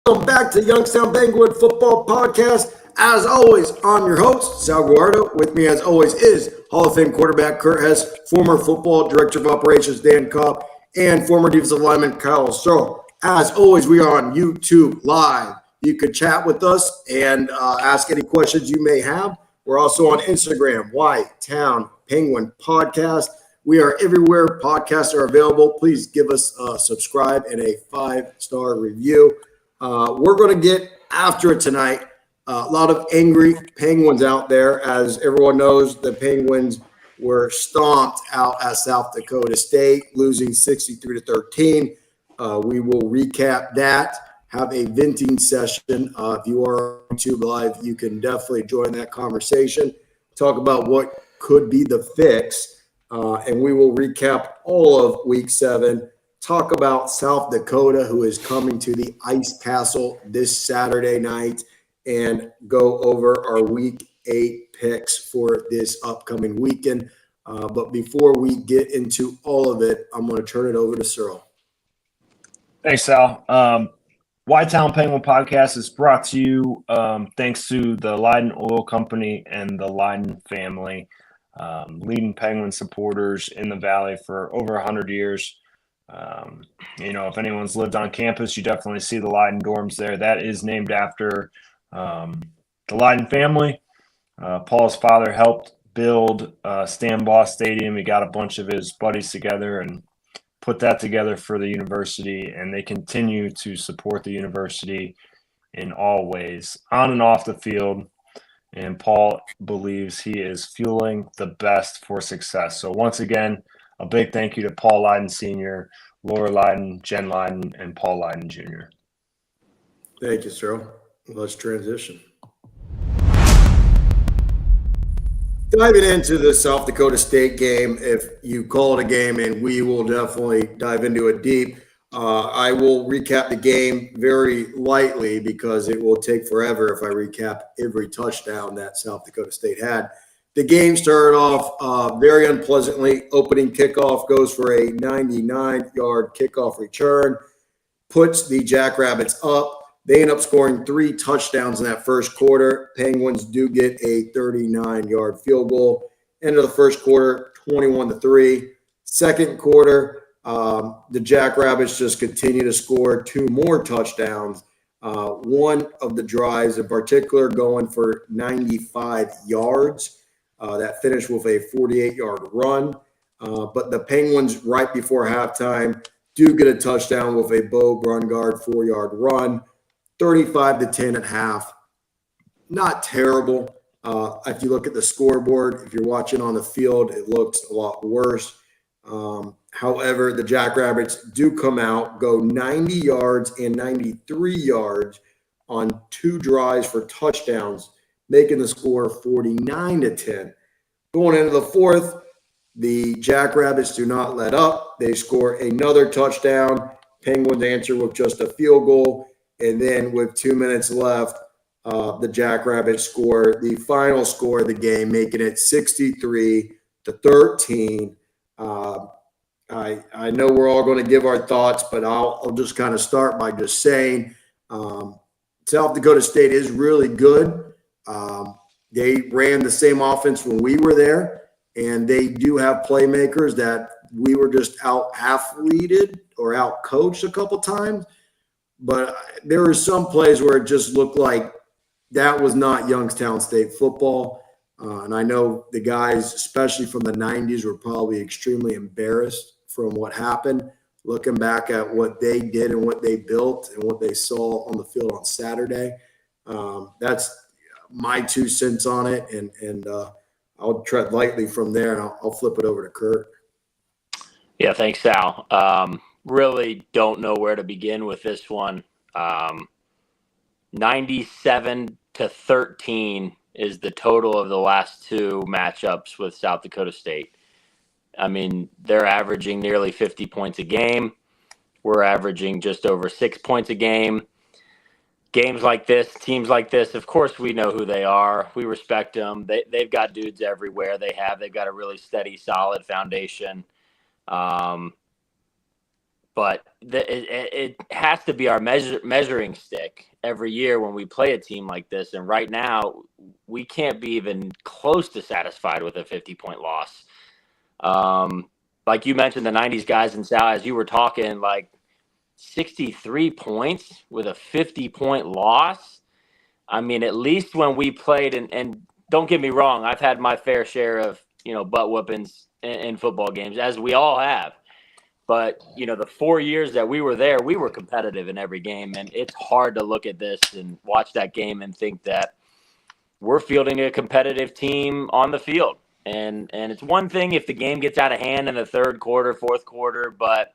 Welcome back to Youngstown Penguin Football Podcast. As always, I'm your host, Sal Guardo. With me, as always, is Hall of Fame quarterback Kurt Hess, former football director of operations Dan Cobb, and former defensive lineman Kyle Stroh. As always, we are on YouTube Live. You can chat with us and ask any questions you may have. We're also on Instagram, White Town Penguin Podcast. We are everywhere podcasts are available. Please give us a subscribe and a 5-star review. We're going to get after it tonight. A lot of angry Penguins out there. As everyone knows, the Penguins were stomped out at South Dakota State, losing 63-13. We will recap that, have a venting session. If you are on YouTube Live, you can definitely join that conversation. Talk about what could be the fix. And we will recap all of Week 7. Talk about South Dakota, who is coming to the Ice Castle this Saturday night, and go over our Week 8 picks for this upcoming weekend. But before we get into all of it, I'm going to turn it over to Cyril. Thanks, Sal. White Town Penguin Podcast is brought to you thanks to the Leiden Oil Company and the Leiden family, leading Penguin supporters in the Valley for over 100 years. If anyone's lived on campus, you definitely see the Leiden dorms there. That is named after the Leiden family. Paul's father helped build Stan Boss Stadium. He got a bunch of his buddies together and put that together for the university, and they continue to support the university in all ways, on and off the field. And Paul believes he is fueling the best for success. So once again, a big thank you to Paul Leiden Sr., Laura Leiden, Jen Leiden, and Paul Leiden Jr. Thank you, Cyril. Let's transition. Diving into the South Dakota State game, if you call it a game, and we will definitely dive into it deep. I will recap the game very lightly because it will take forever if I recap every touchdown that South Dakota State had. The game started off very unpleasantly. Opening kickoff goes for a 99-yard kickoff return, puts the Jackrabbits up. They end up scoring 3 touchdowns in that first quarter. Penguins do get a 39-yard field goal. End of the first quarter, 21-3. Second quarter, the Jackrabbits just continue to score 2 more touchdowns. One of the drives in particular going for 95 yards. That finished with a 48-yard run. But the Penguins, right before halftime, do get a touchdown with a Bo Brungard 4-yard run. 35-10 at half. Not terrible. If you look at the scoreboard, if you're watching on the field, it looks a lot worse. However, the Jackrabbits do come out, go 90 yards and 93 yards on 2 drives for touchdowns, making the score 49-10. Going into the fourth, the Jackrabbits do not let up. They score another touchdown. Penguins answer with just a field goal. And then with 2 minutes left, the Jackrabbits score the final score of the game, making it 63-13. I know we're all going to give our thoughts, but I'll just kind of start by just saying South Dakota State is really good. They ran the same offense when we were there, and they do have playmakers that we were just out-athleted or out-coached a couple times. But there were some plays where it just looked like that was not Youngstown State football. And I know the guys, especially from the 90s, were probably extremely embarrassed from what happened, looking back at what they did and what they built and what they saw on the field on Saturday. That's my 2 cents on it, and I'll tread lightly from there, and I'll flip it over to Kurt. Yeah, thanks, Sal. Really don't know where to begin with this one. 97-13 is the total of the last 2 matchups with South Dakota State. I mean, they're averaging nearly 50 points a game. We're averaging just over 6 points a game. Games like this, teams like this, of course we know who they are. We respect them. They've got dudes everywhere. They've got a really steady, solid foundation. but it has to be our measuring stick every year when we play a team like this. And right now, we can't be even close to satisfied with a 50-point loss. Like you mentioned, the 90s guys and Sal, as you were talking, like 63 points with a 50-point loss. I mean, at least when we played, and don't get me wrong, I've had my fair share of, butt whoopings in football games, as we all have. But, the 4 years that we were there, we were competitive in every game. And it's hard to look at this and watch that game and think that we're fielding a competitive team on the field. And it's one thing if the game gets out of hand in the third quarter, fourth quarter, but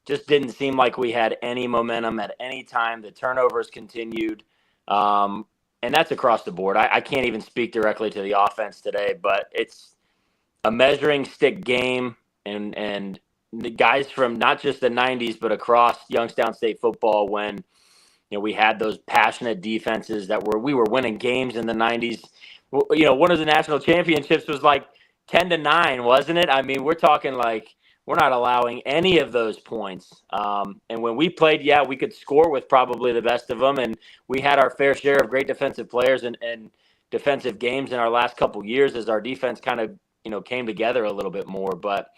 just didn't seem like we had any momentum at any time. The turnovers continued. And that's across the board. I can't even speak directly to the offense today, but it's a measuring stick game. And the guys from not just the 90s, but across Youngstown State football when we had those passionate defenses we were winning games in the 90s. One of the national championships was like 10-9, wasn't it? I mean, we're talking like we're not allowing any of those points. And when we played, we could score with probably the best of them. And we had our fair share of great defensive players and defensive games in our last couple years as our defense kind of, came together a little bit more. But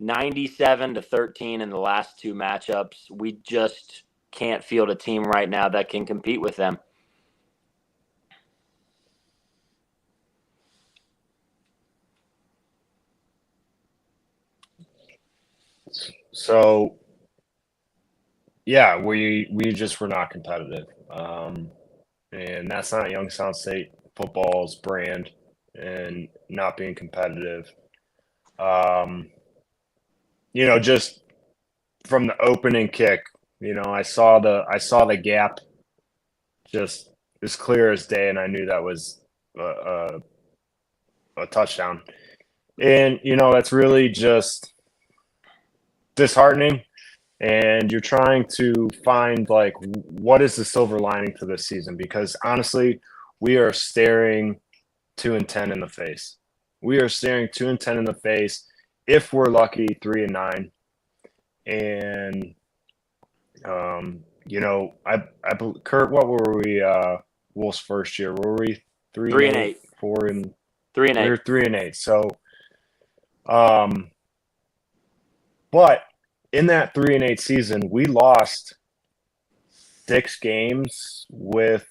97-13 in the last two matchups, we just can't field a team right now that can compete with them. So, yeah, we just were not competitive. And that's not Youngstown State football's brand and not being competitive. Just from the opening kick, I saw the gap just as clear as day, and I knew that was a touchdown. And that's really just disheartening. And you're trying to find like what is the silver lining to this season, because honestly, we are staring 2-10 in the face. We are staring 2-10 in the face. If we're lucky, 3-9. And Kurt, what were we Wolf's first year? Were we 3-8? 3-8. 3-8. We were 3-8. So but in that 3-8 season, we lost 6 games with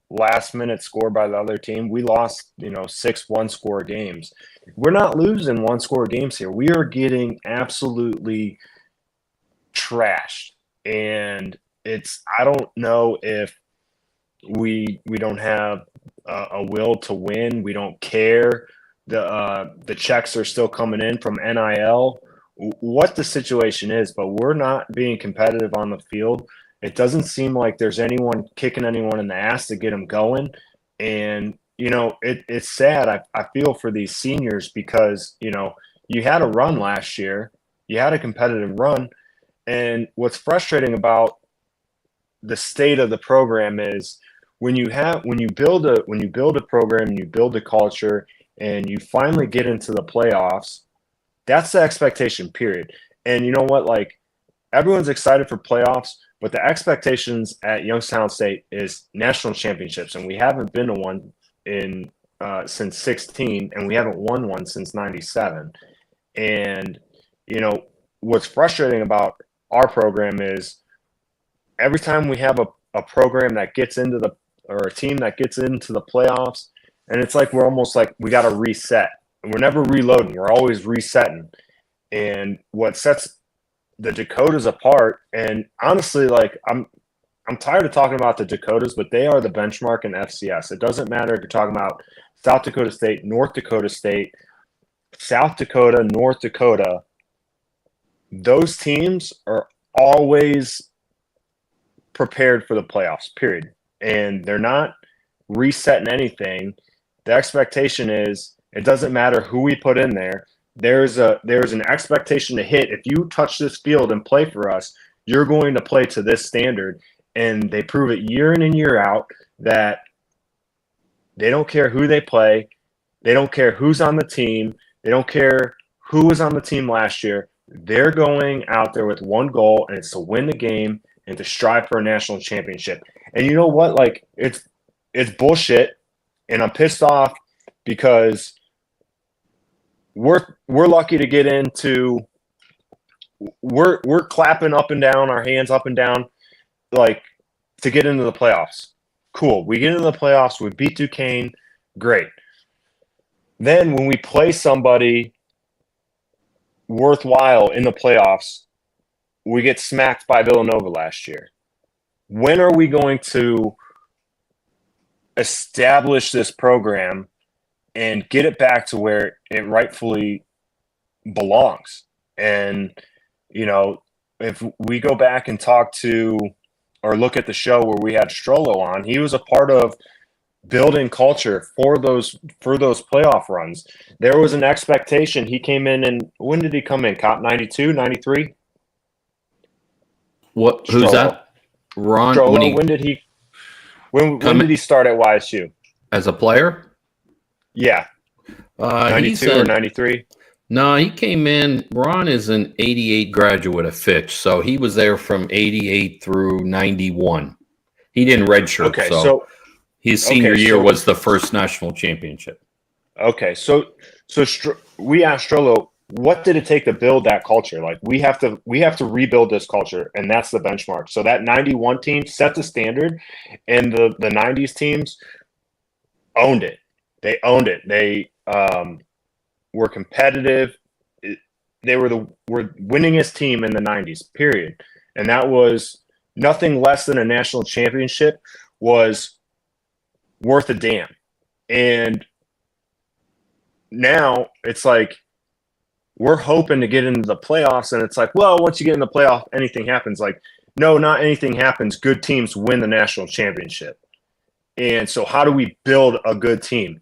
last minute score by the other team. We lost, 6 one-score games. We're not losing one-score games here. We are getting absolutely trashed. And I don't know if we don't have a will to win. We don't care. The checks are still coming in from NIL. What the situation is, but we're not being competitive on the field. It doesn't seem like there's anyone kicking anyone in the ass to get them going. And, it's sad. I feel for these seniors because, you had a run last year. You had a competitive run. And what's frustrating about the state of the program is when you build a program and you build a culture and you finally get into the playoffs, that's the expectation, period. And you know what? Like, everyone's excited for playoffs, but the expectations at Youngstown State is national championships, and we haven't been to one since 16, and we haven't won one since 97. And, what's frustrating about our program is every time we have a program that gets into or a team that gets into the playoffs, and it's like we're almost like we got to reset. We're never reloading. We're always resetting. And what sets the Dakotas apart, and honestly, like I'm tired of talking about the Dakotas, but they are the benchmark in FCS. It doesn't matter if you're talking about South Dakota State, North Dakota State, South Dakota, North Dakota. Those teams are always prepared for the playoffs, period. And they're not resetting anything. The expectation is it doesn't matter who we put in there. There's an expectation to hit. If you touch this field and play for us, you're going to play to this standard. And they prove it year in and year out that they don't care who they play. They don't care who's on the team. They don't care who was on the team last year. They're going out there with one goal, and it's to win the game and to strive for a national championship. And you know what? Like, it's bullshit, and I'm pissed off because we're lucky to get into. We're clapping up and down, our hands up and down, like, to get into the playoffs. Cool. We get into the playoffs. We beat Duquesne. Great. Then when we play somebody worthwhile in the playoffs, we get smacked by Villanova last year. When are we going to establish this program and get it back to where it rightfully belongs? And, you know, if we go back and talk to or look at the show where we had Strollo on, he was a part of building culture for those playoff runs. There was an expectation. He came in, and when did he come in? Cop 92, 93? What? Who's Strollo. that? Ron. Strollo, when did he start at YSU? As a player? Yeah. 92 or 93? No, he came in. Ron is an 88 graduate of Fitch, so he was there from 88 through 91. He didn't redshirt, Okay, so his senior year was the first national championship. Okay, so we asked Strollo, what did it take to build that culture? Like, we have to rebuild this culture, and that's the benchmark. So that 91 team set the standard, and the 90s teams owned it. They owned it. They were competitive. They were the winningest team in the 90s, period. And that was nothing less than a national championship was worth a damn. And now it's like we're hoping to get into the playoffs, and it's like, well, once you get in the playoff, anything happens. Like, no, not anything happens. Good teams win the national championship. And so how do we build a good team?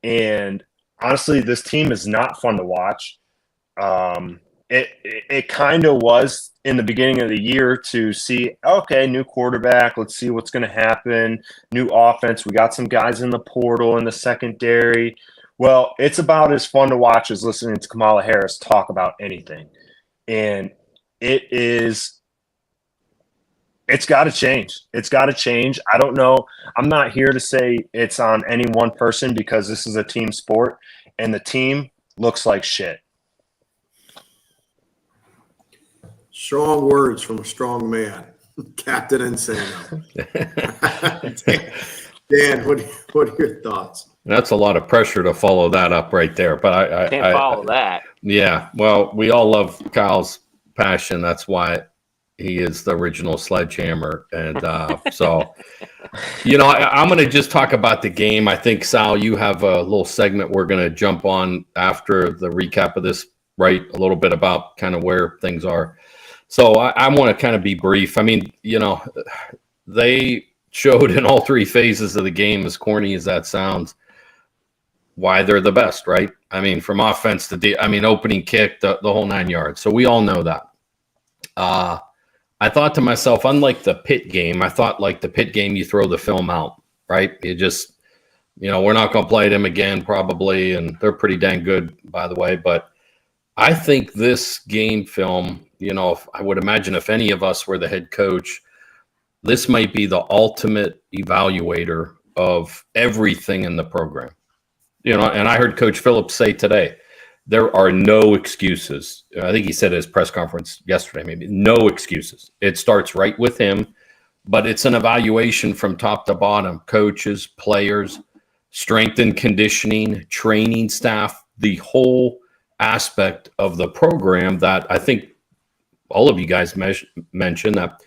And honestly, this team is not fun to watch. It kind of was in the beginning of the year to see, okay, new quarterback, let's see what's going to happen. New offense, we got some guys in the portal in the secondary. Well, it's about as fun to watch as listening to Kamala Harris talk about anything. And it's got to change. It's got to change. I don't know. I'm not here to say it's on any one person because this is a team sport, and the team looks like shit. Strong words from a strong man, Captain Insano. Dan, what are your thoughts? That's a lot of pressure to follow that up right there. But I Can't follow that. Yeah. Well, we all love Kyle's passion. That's why he is the original sledgehammer. And so, you know, I'm going to just talk about the game. I think, Sal, you have a little segment we're going to jump on after the recap of this, right? A little bit about kind of where things are. So I want to kind of be brief. I mean, you know, they showed in all three phases of the game, as corny as that sounds, why they're the best, right? I mean, from offense to opening kick, the whole 9 yards. So we all know that. I thought to myself, unlike the Pitt game, you throw the film out, right? You just, you know, we're not going to play them again probably, and they're pretty dang good, by the way. But I think this game film, you know, I would imagine if any of us were the head coach, this might be the ultimate evaluator of everything in the program. You know, and I heard Coach Phillips say today, there are no excuses. I think he said at his press conference yesterday, maybe, no excuses. It starts right with him, but it's an evaluation from top to bottom, coaches, players, strength and conditioning, training staff, the whole aspect of the program that I think all of you guys mentioned that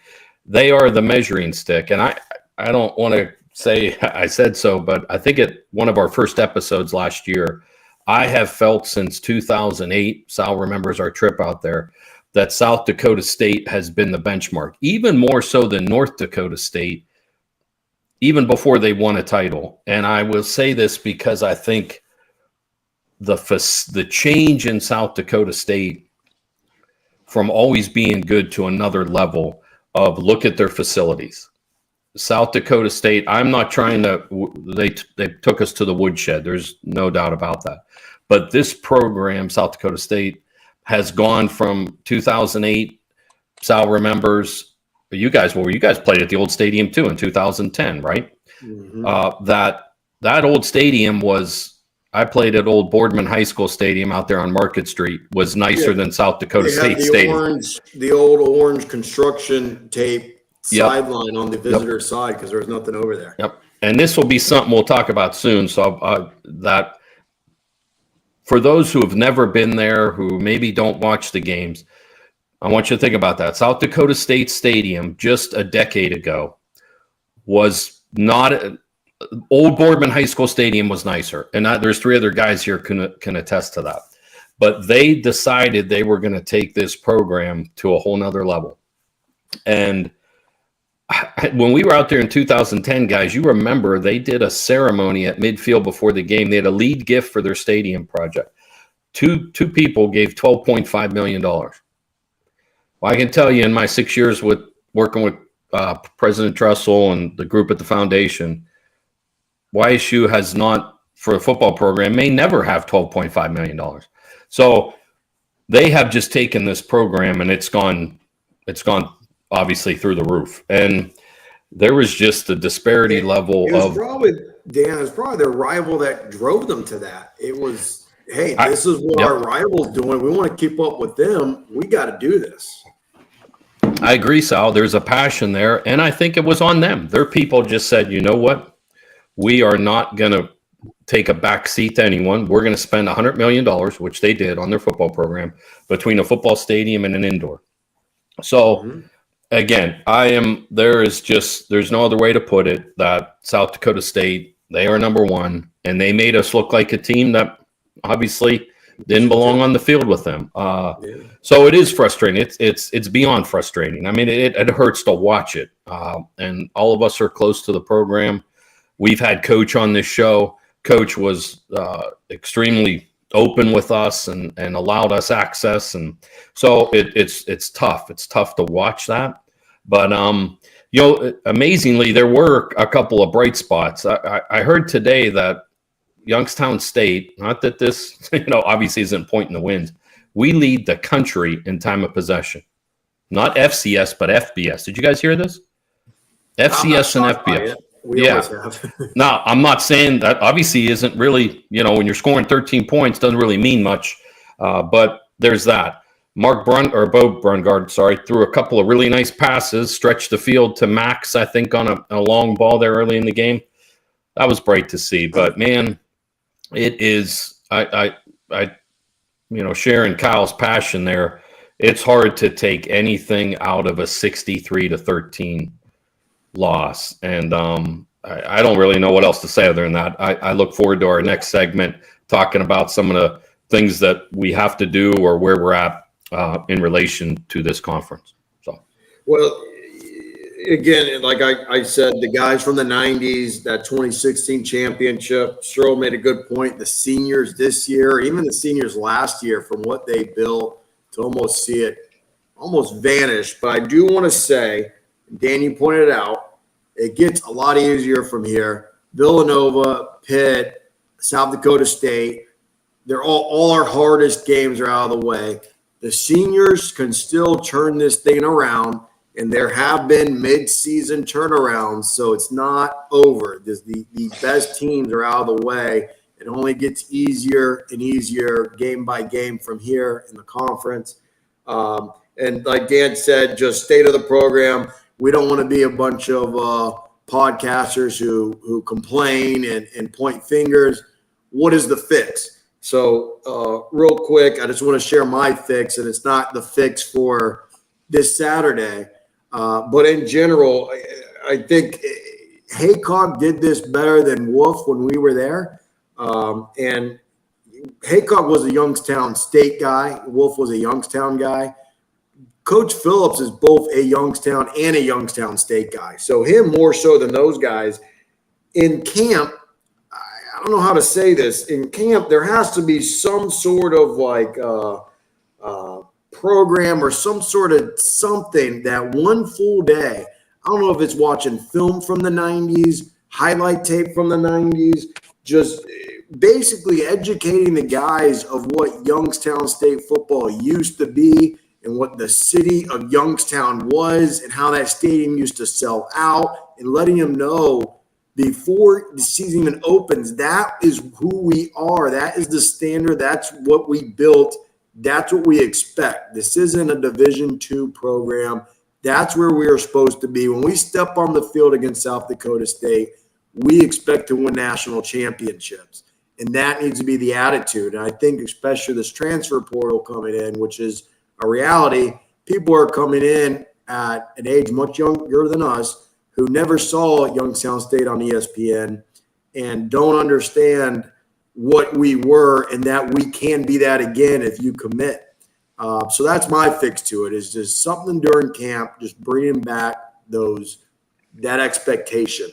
they are the measuring stick. And I don't want to say I said so, but I think at one of our first episodes last year, I have felt since 2008, Sal remembers our trip out there, that South Dakota State has been the benchmark, even more so than North Dakota State, even before they won a title. And I will say this because I think the change in South Dakota State from always being good to another level of look at their facilities. South Dakota State, I'm not trying to, they took us to the woodshed. There's no doubt about that. But this program, South Dakota State, has gone from 2008. Sal remembers, you guys played at the old stadium too in 2010, right? Mm-hmm. That old stadium I played at old Boardman High School Stadium out there on Market Street, was nicer than South Dakota State Stadium. The old orange construction tape Yep. sideline on the visitor side because there was nothing over there. Yep. And this will be something we'll talk about soon. So that for those who have never been there, who maybe don't watch the games, I want you to think about that. South Dakota State Stadium just a decade ago was not old Boardman High School Stadium was nicer. And there's 3 other guys here can attest to that. But they decided they were going to take this program to a whole nother level. And when we were out there in 2010, guys, you remember they did a ceremony at midfield before the game. They had a lead gift for their stadium project. Two people gave $12.5 million. Well, I can tell you in my 6 years working with President Trussell and the group at the foundation, YSU has not, for a football program, may never have $12.5 million. So they have just taken this program and it's gone obviously through the roof. And there was just a disparity level of probably, Dan, it was probably their rival that drove them to that. It was, hey, this is what our rival's doing. We want to keep up with them. We got to do this. I agree, Sal. There's a passion there. And I think it was on them. Their people just said, you know what? We are not going to take a back seat to anyone. We're going to spend $100 million, which they did on their football program, between a football stadium and an indoor. So, again, there's no other way to put it that South Dakota State, they are number one, and they made us look like a team that obviously didn't belong on the field with them. So it is frustrating. It's beyond frustrating. I mean, it hurts to watch it. And all of us are close to the program. We've had Coach on this show. Coach was extremely open with us and allowed us access. And so it's tough. It's tough to watch that. But, amazingly, there were a couple of bright spots. I heard today that Youngstown State, not that this, obviously isn't pointing the wind, we lead the country in time of possession. Not FCS, but FBS. Did you guys hear this? FCS and FBS. We always have. Now, I'm not saying that obviously isn't really, when you're scoring 13 points, doesn't really mean much. But there's that. Bo Brungard, threw a couple of really nice passes, stretched the field to Max, I think, on a long ball there early in the game. That was bright to see. But, man, it is, sharing Kyle's passion there, it's hard to take anything out of a 63-13 loss. And I don't really know what else to say other than that. I look forward to our next segment talking about some of the things that we have to do or where we're at in relation to this conference. So, well, again, like I said, the guys from the 90s, that 2016 championship, Sherrill made a good point. The seniors this year, even the seniors last year, from what they built, to almost see it almost vanish. But I do want to say, Danny pointed out, it gets a lot easier from here. Villanova, Pitt, South Dakota State, they're all our hardest games are out of the way. The seniors can still turn this thing around, and there have been mid-season turnarounds, so it's not over. The best teams are out of the way. It only gets easier and easier game by game from here in the conference. And like Dan said, just state of the program. We don't want to be a bunch of podcasters who complain and point fingers. What is the fix? So real quick, I just want to share my fix, and it's not the fix for this Saturday. But in general, I think Haycock did this better than Wolf when we were there. And Haycock was a Youngstown State guy. Wolf was a Youngstown guy. Coach Phillips is both a Youngstown and a Youngstown State guy. So him more so than those guys. In camp, I don't know how to say this. In camp, there has to be some sort of program or some sort of something that one full day. I don't know if it's watching film from the 90s, highlight tape from the 90s, just basically educating the guys of what Youngstown State football used to be and what the city of Youngstown was and how that stadium used to sell out, and letting them know before the season even opens, that is who we are. That is the standard. That's what we built. That's what we expect. This isn't a Division II program. That's where we are supposed to be. When we step on the field against South Dakota State, we expect to win national championships. And that needs to be the attitude. And I think especially this transfer portal coming in, which is a reality, people are coming in at an age much younger than us who never saw Youngstown State on ESPN and don't understand what we were and that we can be that again if you commit. So that's my fix to it, is just something during camp, just bringing back that expectation,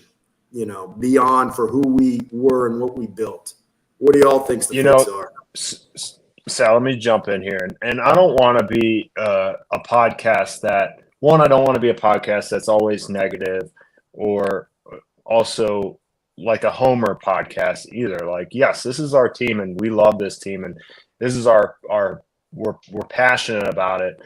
beyond for who we were and what we built. What do y'all think the fix are? Sal, let me jump in here. And I don't want to be a podcast that – one, I don't want to be a podcast that's always negative, or also like a homer podcast either. Like, yes, this is our team and we love this team and this is we're passionate about it.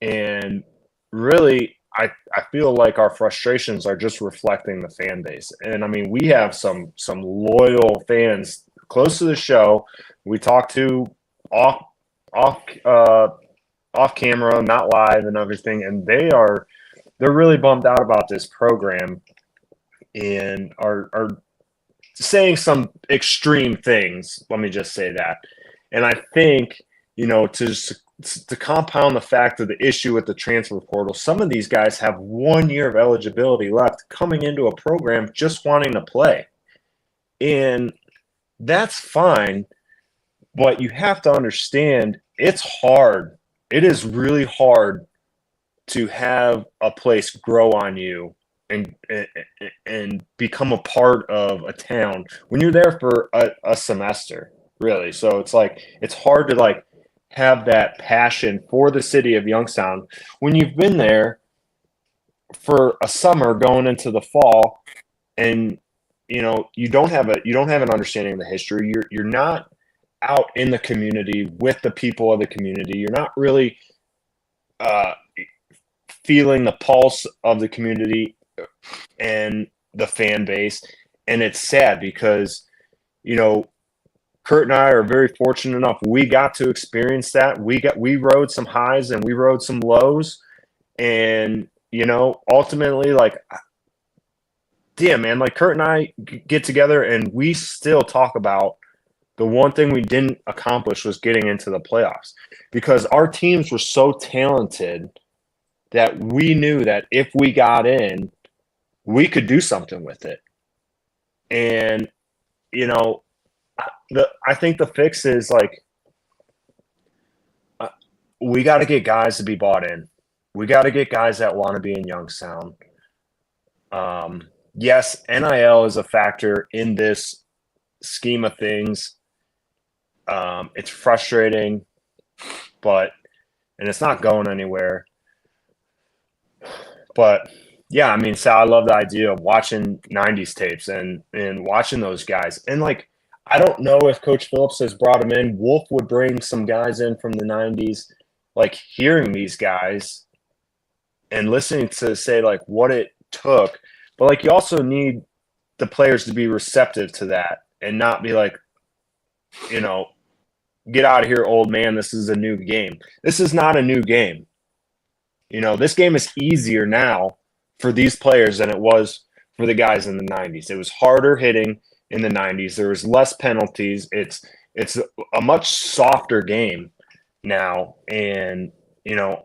And really, I feel like our frustrations are just reflecting the fan base. And I mean, we have some loyal fans close to the show. We talk to off camera, not live and everything. And they're really bummed out about this program and are saying some extreme things. Let me just say that. And I think, to compound the fact of the issue with the transfer portal, some of these guys have 1 year of eligibility left coming into a program just wanting to play. And that's fine, but you have to understand it's hard. It is really hard to have a place grow on you and become a part of a town when you're there for a semester, really. So it's hard to have that passion for the city of Youngstown when you've been there for a summer going into the fall, and you don't have an understanding of the history. You're not out in the community with the people of the community. You're not really feeling the pulse of the community and the fan base. And it's sad because, Kurt and I are very fortunate enough. We got to experience that. We rode some highs and we rode some lows, and, ultimately, damn, man, Kurt and I get together and we still talk about the one thing we didn't accomplish was getting into the playoffs, because our teams were so talented that we knew that if we got in, we could do something with it. And, I think the fix is we got to get guys to be bought in. We got to get guys that want to be in Youngstown. Yes, NIL is a factor in this scheme of things. It's frustrating, and it's not going anywhere. But yeah, I mean, Sal, I love the idea of watching 90s tapes and watching those guys. And I don't know if Coach Phillips has brought them in. Wolf would bring some guys in from the 90s, hearing these guys and listening to say what it took. But you also need the players to be receptive to that and not be get out of here, old man. This is a new game. This is not a new game. This game is easier now for these players than it was for the guys in the 90s. It was harder hitting in the 90s. There was less penalties. It's a much softer game now. And,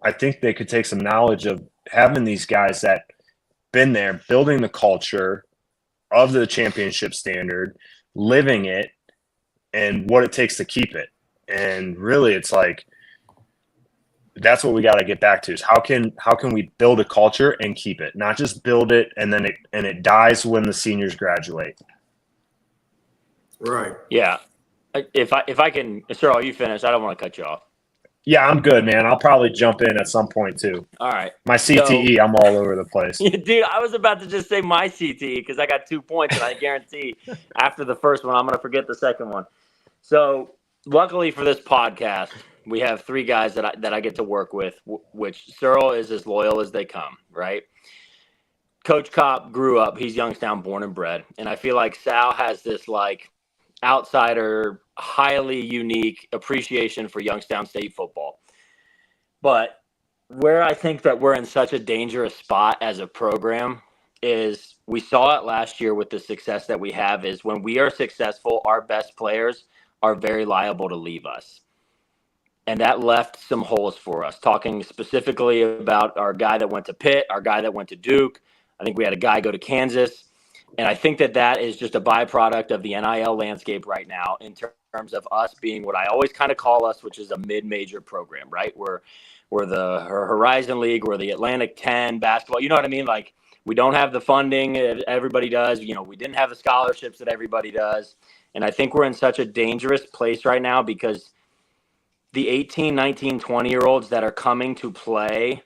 I think they could take some knowledge of having these guys that been there, building the culture of the championship standard, living it, and what it takes to keep it. And really, it's that's what we got to get back to, is how can we build a culture and keep it, not just build it and then it dies when the seniors graduate. Right. Yeah. If I can, Cyril, you finish. I don't want to cut you off. Yeah, I'm good, man. I'll probably jump in at some point too. All right. My CTE, I'm all over the place. Dude, I was about to just say my CTE because I got 2 points, and I guarantee after the first one, I'm going to forget the second one. So, luckily for this podcast, we have 3 guys that I get to work with, which Searle is as loyal as they come, right? Coach Kopp grew up. He's Youngstown born and bred. And I feel like Sal has this, like, outsider, highly unique appreciation for Youngstown State football. But where I think that we're in such a dangerous spot as a program is we saw it last year with the success that we have is when we are successful, our best players are very liable to leave us. And that left some holes for us, talking specifically about our guy that went to Pitt, our guy that went to Duke. I think we had a guy go to Kansas. And I think that is just a byproduct of the NIL landscape right now in terms of us being what I always kind of call us, which is a mid-major program, right? We're the Horizon League, we're the Atlantic 10 basketball. You know what I mean? Like, we don't have the funding everybody does. You know, we didn't have the scholarships that everybody does. And I think we're in such a dangerous place right now because the 18, 19, 20-year-olds that are coming to play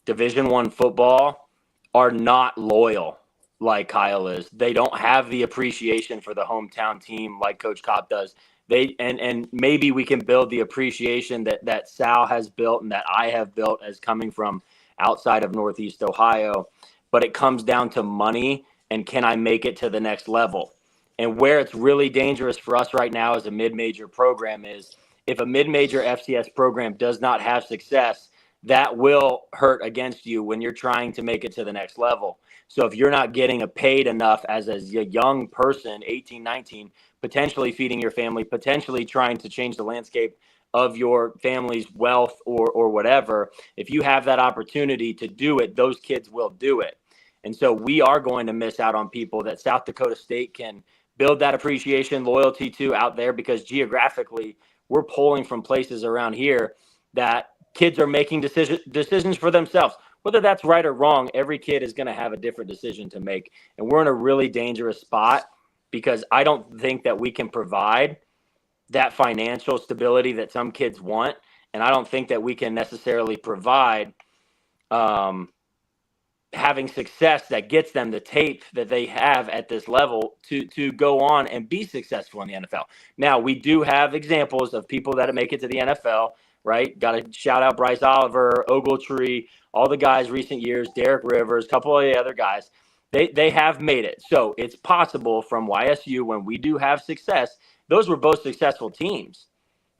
Division I football are not loyal like Kyle is. They don't have the appreciation for the hometown team like Coach Kopp does. And maybe we can build the appreciation that Sal has built and that I have built as coming from outside of Northeast Ohio. But it comes down to money and can I make it to the next level? And where it's really dangerous for us right now as a mid-major program is if a mid-major FCS program does not have success, that will hurt against you when you're trying to make it to the next level. So if you're not getting paid enough as a young person, 18, 19, potentially feeding your family, potentially trying to change the landscape of your family's wealth or whatever, if you have that opportunity to do it, those kids will do it. And so we are going to miss out on people that South Dakota State can build that appreciation, loyalty to out there because geographically we're pulling from places around here that kids are making decisions for themselves. Whether that's right or wrong, every kid is going to have a different decision to make. And we're in a really dangerous spot because I don't think that we can provide that financial stability that some kids want. And I don't think that we can necessarily provide having success that gets them the tape that they have at this level to go on and be successful in the NFL. Now, we do have examples of people that make it to the NFL, right? Got to shout out Bryce Oliver, Ogletree, all the guys recent years, Derek Rivers, a couple of the other guys. They have made it. So it's possible from YSU when we do have success, those were both successful teams,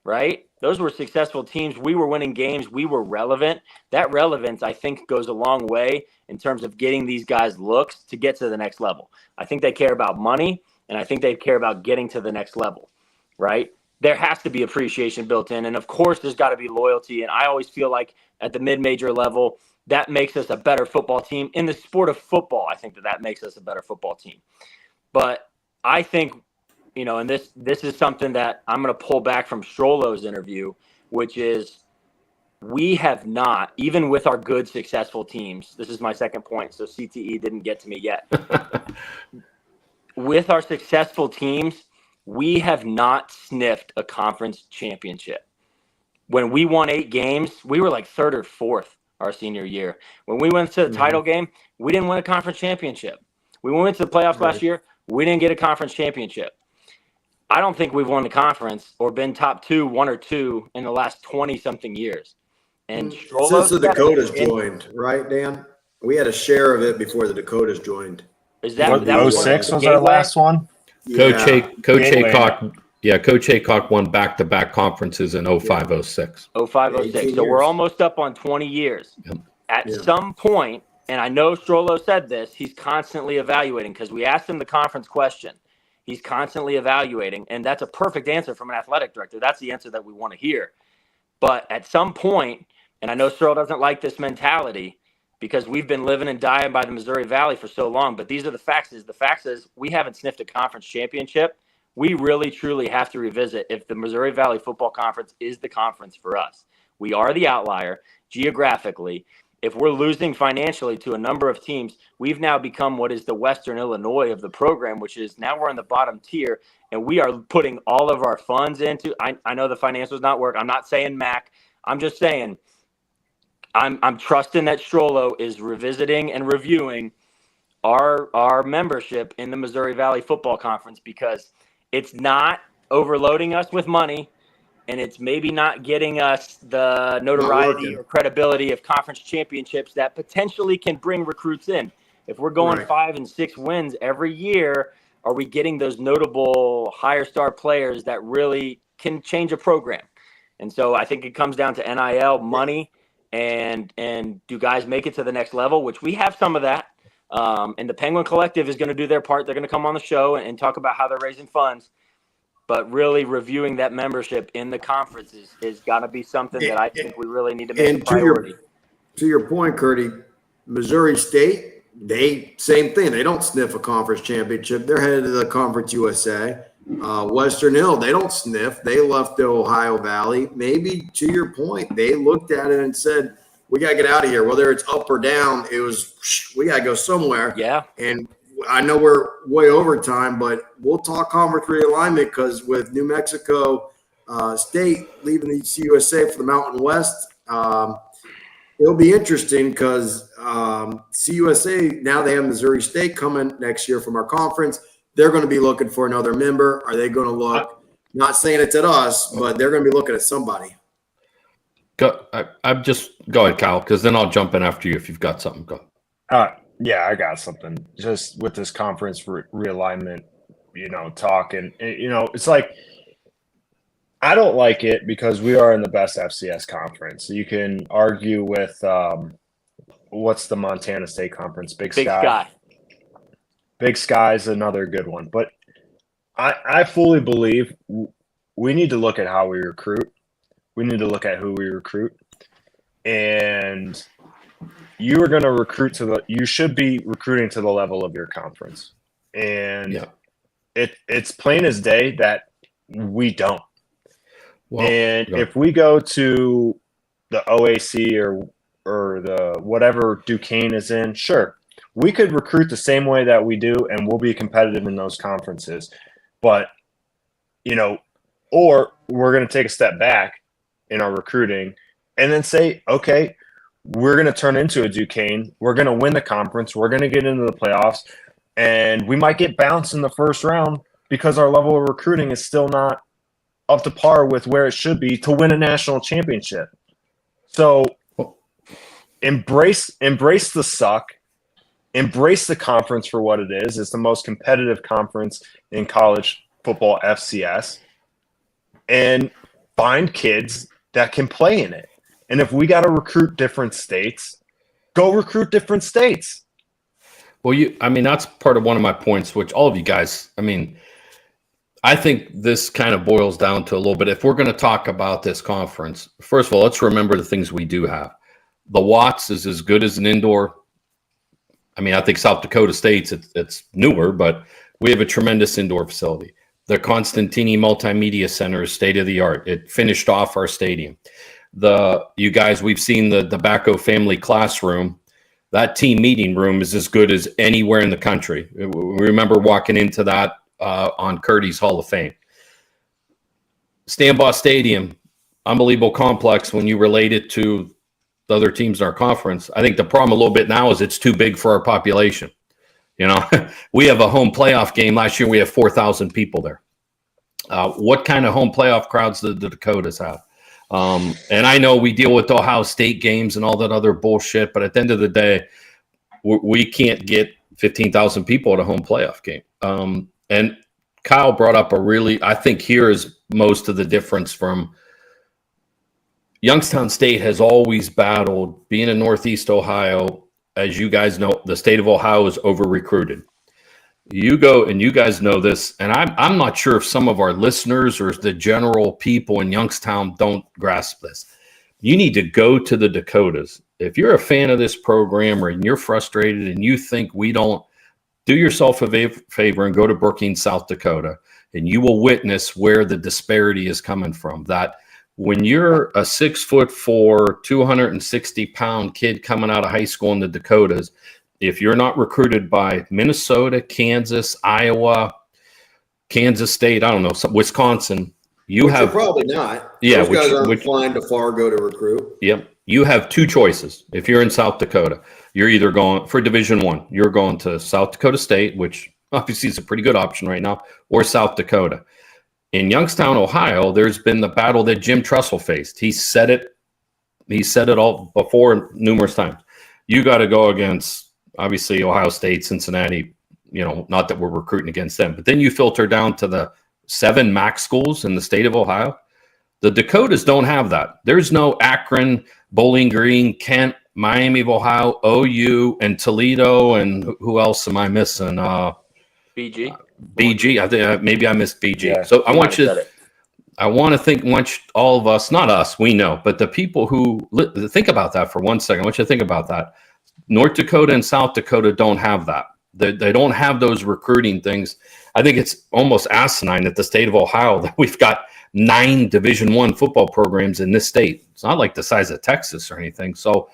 right? Those were successful teams. We were winning games. We were relevant. That relevance, I think, goes a long way in terms of getting these guys looks to get to the next level. I think they care about money, and I think they care about getting to the next level, right? There has to be appreciation built in. And, of course, there's got to be loyalty. And I always feel like at the mid-major level, that makes us a better football team. In the sport of football, I think that makes us a better football team. But I think – you know, and this is something that I'm going to pull back from Strollo's interview, which is we have not, even with our good, successful teams, this is my second point, so CTE didn't get to me yet. With our successful teams, we have not sniffed a conference championship. When we won 8 games, we were like 3rd or 4th our senior year. When we went to the title game, we didn't win a conference championship. We went to the playoffs last year, we didn't get a conference championship. I don't think we've won the conference or been top 2, 1 or 2 in the last 20-something years. And since the Dakotas joined, right, Dan? We had a share of it before the Dakotas joined. Is that 06 was our last one? Coach Gateway. Haycock, Coach Haycock won back-to-back conferences in 05, 06. 05, 06. So we're almost up on 20 years. Yep. At some point, and I know Strollo said this, he's constantly evaluating because we asked him the conference question. He's constantly evaluating, and that's a perfect answer from an athletic director. That's the answer that we want to hear. But at some point, and I know Searle doesn't like this mentality because we've been living and dying by the Missouri Valley for so long, but these are the facts. The fact is we haven't sniffed a conference championship. We really, truly have to revisit if the Missouri Valley Football Conference is the conference for us. We are the outlier geographically. If we're losing financially to a number of teams, we've now become what is the Western Illinois of the program, which is now we're in the bottom tier, and we are putting all of our funds into – I know the financials not work. I'm not saying MAC. I'm just saying, I'm trusting that Strollo is revisiting and reviewing our membership in the Missouri Valley Football Conference, because it's not overloading us with money, and it's maybe not getting us the notoriety or credibility of conference championships that potentially can bring recruits in. If we're going 5 and 6 wins every year, are we getting those notable higher star players that really can change a program? And so I think it comes down to NIL money, and do guys make it to the next level, which we have some of that. And the Penguin Collective is going to do their part. They're going to come on the show and talk about how they're raising funds. But really reviewing that membership in the conference is got to be something that I think we really need to make a priority. To your point, Curdy, Missouri State, same thing. They don't sniff a conference championship. They're headed to the Conference USA. Western Hill, they don't sniff. They left the Ohio Valley. Maybe to your point, they looked at it and said, we got to get out of here. Whether it's up or down, it was, we got to go somewhere. Yeah. And I know we're way over time, but we'll talk conference realignment, because with New Mexico State leaving the CUSA for the Mountain West, it'll be interesting, because CUSA, now they have Missouri State coming next year from our conference. They're going to be looking for another member. Are they going to look, not saying it's at us, but they're going to be looking at somebody. Go ahead, Kyle, because then I'll jump in after you if you've got something. Go. Yeah, I got something. Just with this conference realignment, talk, and it's like, I don't like it because we are in the best FCS conference. You can argue with what's the Montana State Conference? Big Sky. Big Sky is another good one, but I fully believe we need to look at how we recruit. We need to look at who we recruit, and you are going to recruit you should be recruiting to the level of your conference. And it's plain as day that we don't. Well, and if we go to the OAC or the whatever Duquesne is in, sure, we could recruit the same way that we do, and we'll be competitive in those conferences. But, or we're going to take a step back in our recruiting and then say, okay, we're going to turn into a Duquesne. We're going to win the conference. We're going to get into the playoffs, and we might get bounced in the first round because our level of recruiting is still not up to par with where it should be to win a national championship. So embrace the suck, embrace the conference for what it is. It's the most competitive conference in college football FCS, and find kids that can play in it. And if we got to recruit different states, go recruit different states. Well, that's part of one of my points, which all of you guys, I think this kind of boils down to a little bit. If we're going to talk about this conference, first of all, let's remember the things we do have. The Watts is as good as an indoor. I think South Dakota State's, it's newer, but we have a tremendous indoor facility. The Constantini Multimedia Center is state of the art. It finished off our stadium. You guys, we've seen the Bacco family classroom. That team meeting room is as good as anywhere in the country. We remember walking into that on Curdy's Hall of Fame. Stambaugh Stadium, unbelievable complex when you relate it to the other teams in our conference. I think the problem a little bit now is it's too big for our population. We have a home playoff game. Last year we have 4,000 people there. What kind of home playoff crowds do the Dakotas have? And I know we deal with Ohio State games and all that other bullshit, but at the end of the day, we can't get 15,000 people at a home playoff game. And Kyle brought up I think here is most of the difference from Youngstown State has always battled being in Northeast Ohio. As you guys know, the state of Ohio is over-recruited. You go, and you guys know this, and I'm not sure if some of our listeners or the general people in Youngstown don't grasp this. You need to go to the Dakotas. If you're a fan of this program and you're frustrated and you think we don't, do yourself a favor and go to Brookings, South Dakota, and you will witness where the disparity is coming from. That when you're a 6'4", 260-pound kid coming out of high school in the Dakotas, if you're not recruited by Minnesota, Kansas, Iowa, Kansas State, I don't know, Wisconsin, Which are probably not. Yeah, those guys aren't flying to Fargo to recruit. Yep. You have two choices. If you're in South Dakota, you're either going for Division I, you're going to South Dakota State, which obviously is a pretty good option right now, or South Dakota. In Youngstown, Ohio, there's been the battle that Jim Tressel faced. He said it all before numerous times. You got to go against, obviously, Ohio State, Cincinnati, not that we're recruiting against them, but then you filter down to the 7 MAC schools in the state of Ohio. The Dakotas don't have that. There's no Akron, Bowling Green, Kent, Miami of Ohio, OU, and Toledo, and who else am I missing? BG. BG. I think maybe I missed BG. Yeah, So I want to think, all of us, not us, we know, but the people who think about that for 1 second. I want you to think about that. North Dakota and South Dakota don't have that. They don't have those recruiting things. I think it's almost asinine at the state of Ohio that we've got 9 Division I football programs in this state. It's not like the size of Texas or anything. So,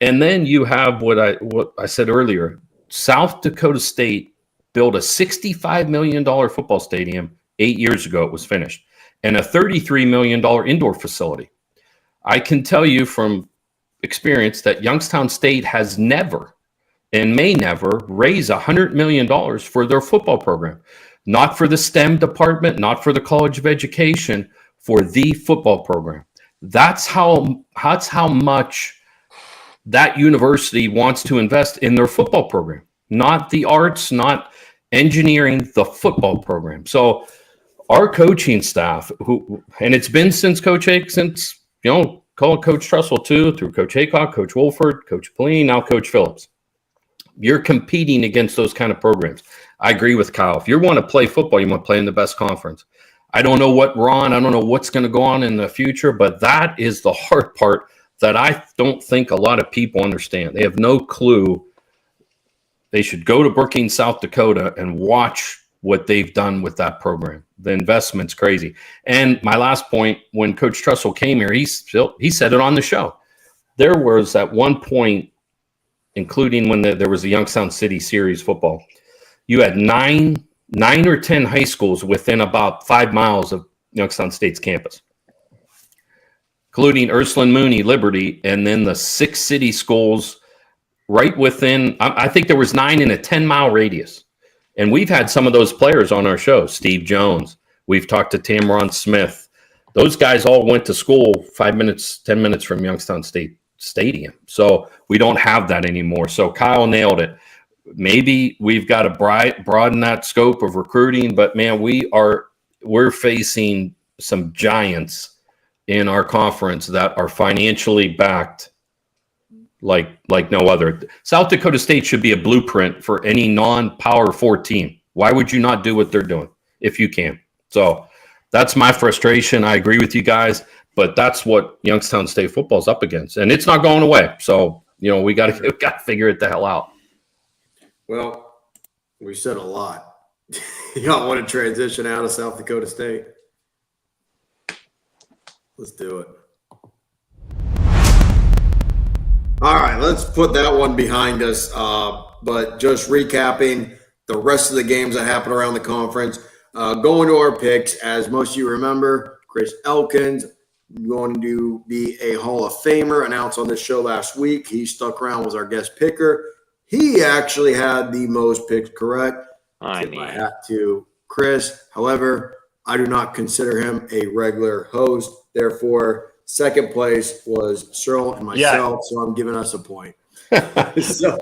and then you have what I said earlier. South Dakota State built a $65 million football stadium 8 years ago. It was finished, and a $33 million indoor facility. I can tell you from experience that Youngstown State has never and may never raise $100 million for their football program. Not for the STEM department, not for the College of Education, for the football program. That's how much that university wants to invest in their football program. Not the arts, not engineering, the football program. So our coaching staff, and it's been since Coach Hake, call it Coach Tressel too, through Coach Haycock, Coach Wolford, Coach Pauline, now Coach Phillips. You're competing against those kind of programs. I agree with Kyle. If you want to play football, you want to play in the best conference. I don't know I don't know what's going to go on in the future, but that is the hard part that I don't think a lot of people understand. They have no clue. They should go to Brookings, South Dakota, and watch what they've done with that program. The investment's crazy. And my last point, when Coach Tressel came here, he said it on the show. There was at one point, including when there was a Youngstown City Series football, you had nine or 10 high schools within about 5 miles of Youngstown State's campus, including Ursuline, Mooney, Liberty, and then the 6 city schools right within. I think there was 9 in a 10-mile radius. And we've had some of those players on our show. Steve Jones. We've talked to Tamron Smith. Those guys all went to school 5 minutes, 10 minutes from Youngstown State Stadium. So we don't have that anymore. So Kyle nailed it. Maybe we've got to broaden that scope of recruiting, but man, we're facing some giants in our conference that are financially backed like no other. South Dakota State should be a blueprint for any non-Power 4 team. Why would you not do what they're doing if you can? So that's my frustration. I agree with you guys, but that's what Youngstown State football is up against, and it's not going away. So we got to figure it the hell out. Well, we said a lot. Y'all want to transition out of South Dakota State? Let's do it. All right, let's put that one behind us. But just recapping the rest of the games that happened around the conference. Going to our picks, as most of you remember, Chris Elkins going to be a Hall of Famer, announced on this show last week. He stuck around, was our guest picker. He actually had the most picks correct. I tip my hat to Chris. However, I do not consider him a regular host. Therefore, second place was Searle and myself, so I'm giving us a point. So,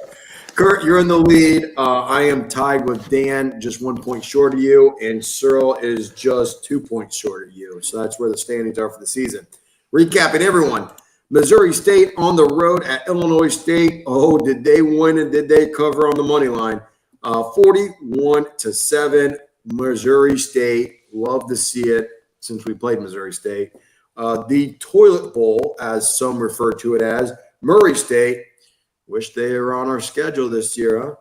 Kurt, you're in the lead. I am tied with Dan, just 1 point short of you, and Searle is just 2 points short of you. So that's where the standings are for the season. Recapping everyone. Missouri State on the road at Illinois State. Oh, did they win and did they cover on the money line? 41-7, Missouri State. Love to see it since we played Missouri State. The Toilet Bowl, as some refer to it as, Murray State. Wish they were on our schedule this year, huh?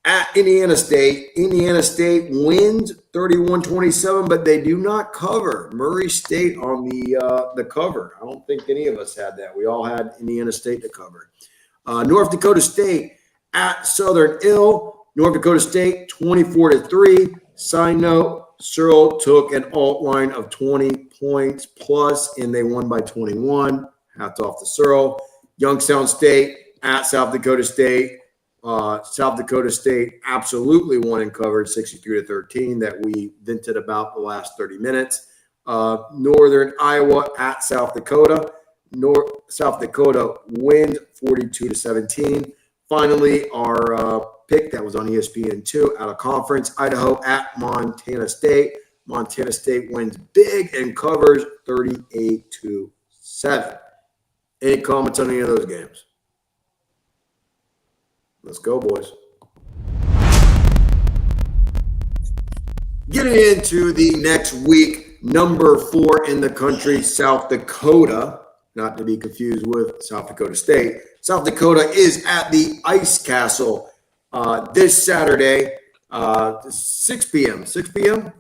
At Indiana State. Indiana State wins 31-27, but they do not cover. Murray State on the cover. I don't think any of us had that. We all had Indiana State to cover. North Dakota State at Southern Ill. North Dakota State 24-3. Side note, Searle took an alt line of 20 points plus, and they won by 21. Hats off to Searle. Youngstown State at South Dakota State. South Dakota State absolutely won and covered 63-13 that we vented about the last 30 minutes. Northern Iowa at South Dakota. South Dakota wins 42-17. Finally, our pick that was on ESPN2 out of conference, Idaho at Montana State. Montana State wins big and covers 38-7. Any comments on any of those games? Let's go, boys. Getting into the next week, number 4 in the country, South Dakota, not to be confused with South Dakota State. South Dakota is at the Ice Castle this Saturday, 6 p.m. 6 p.m.?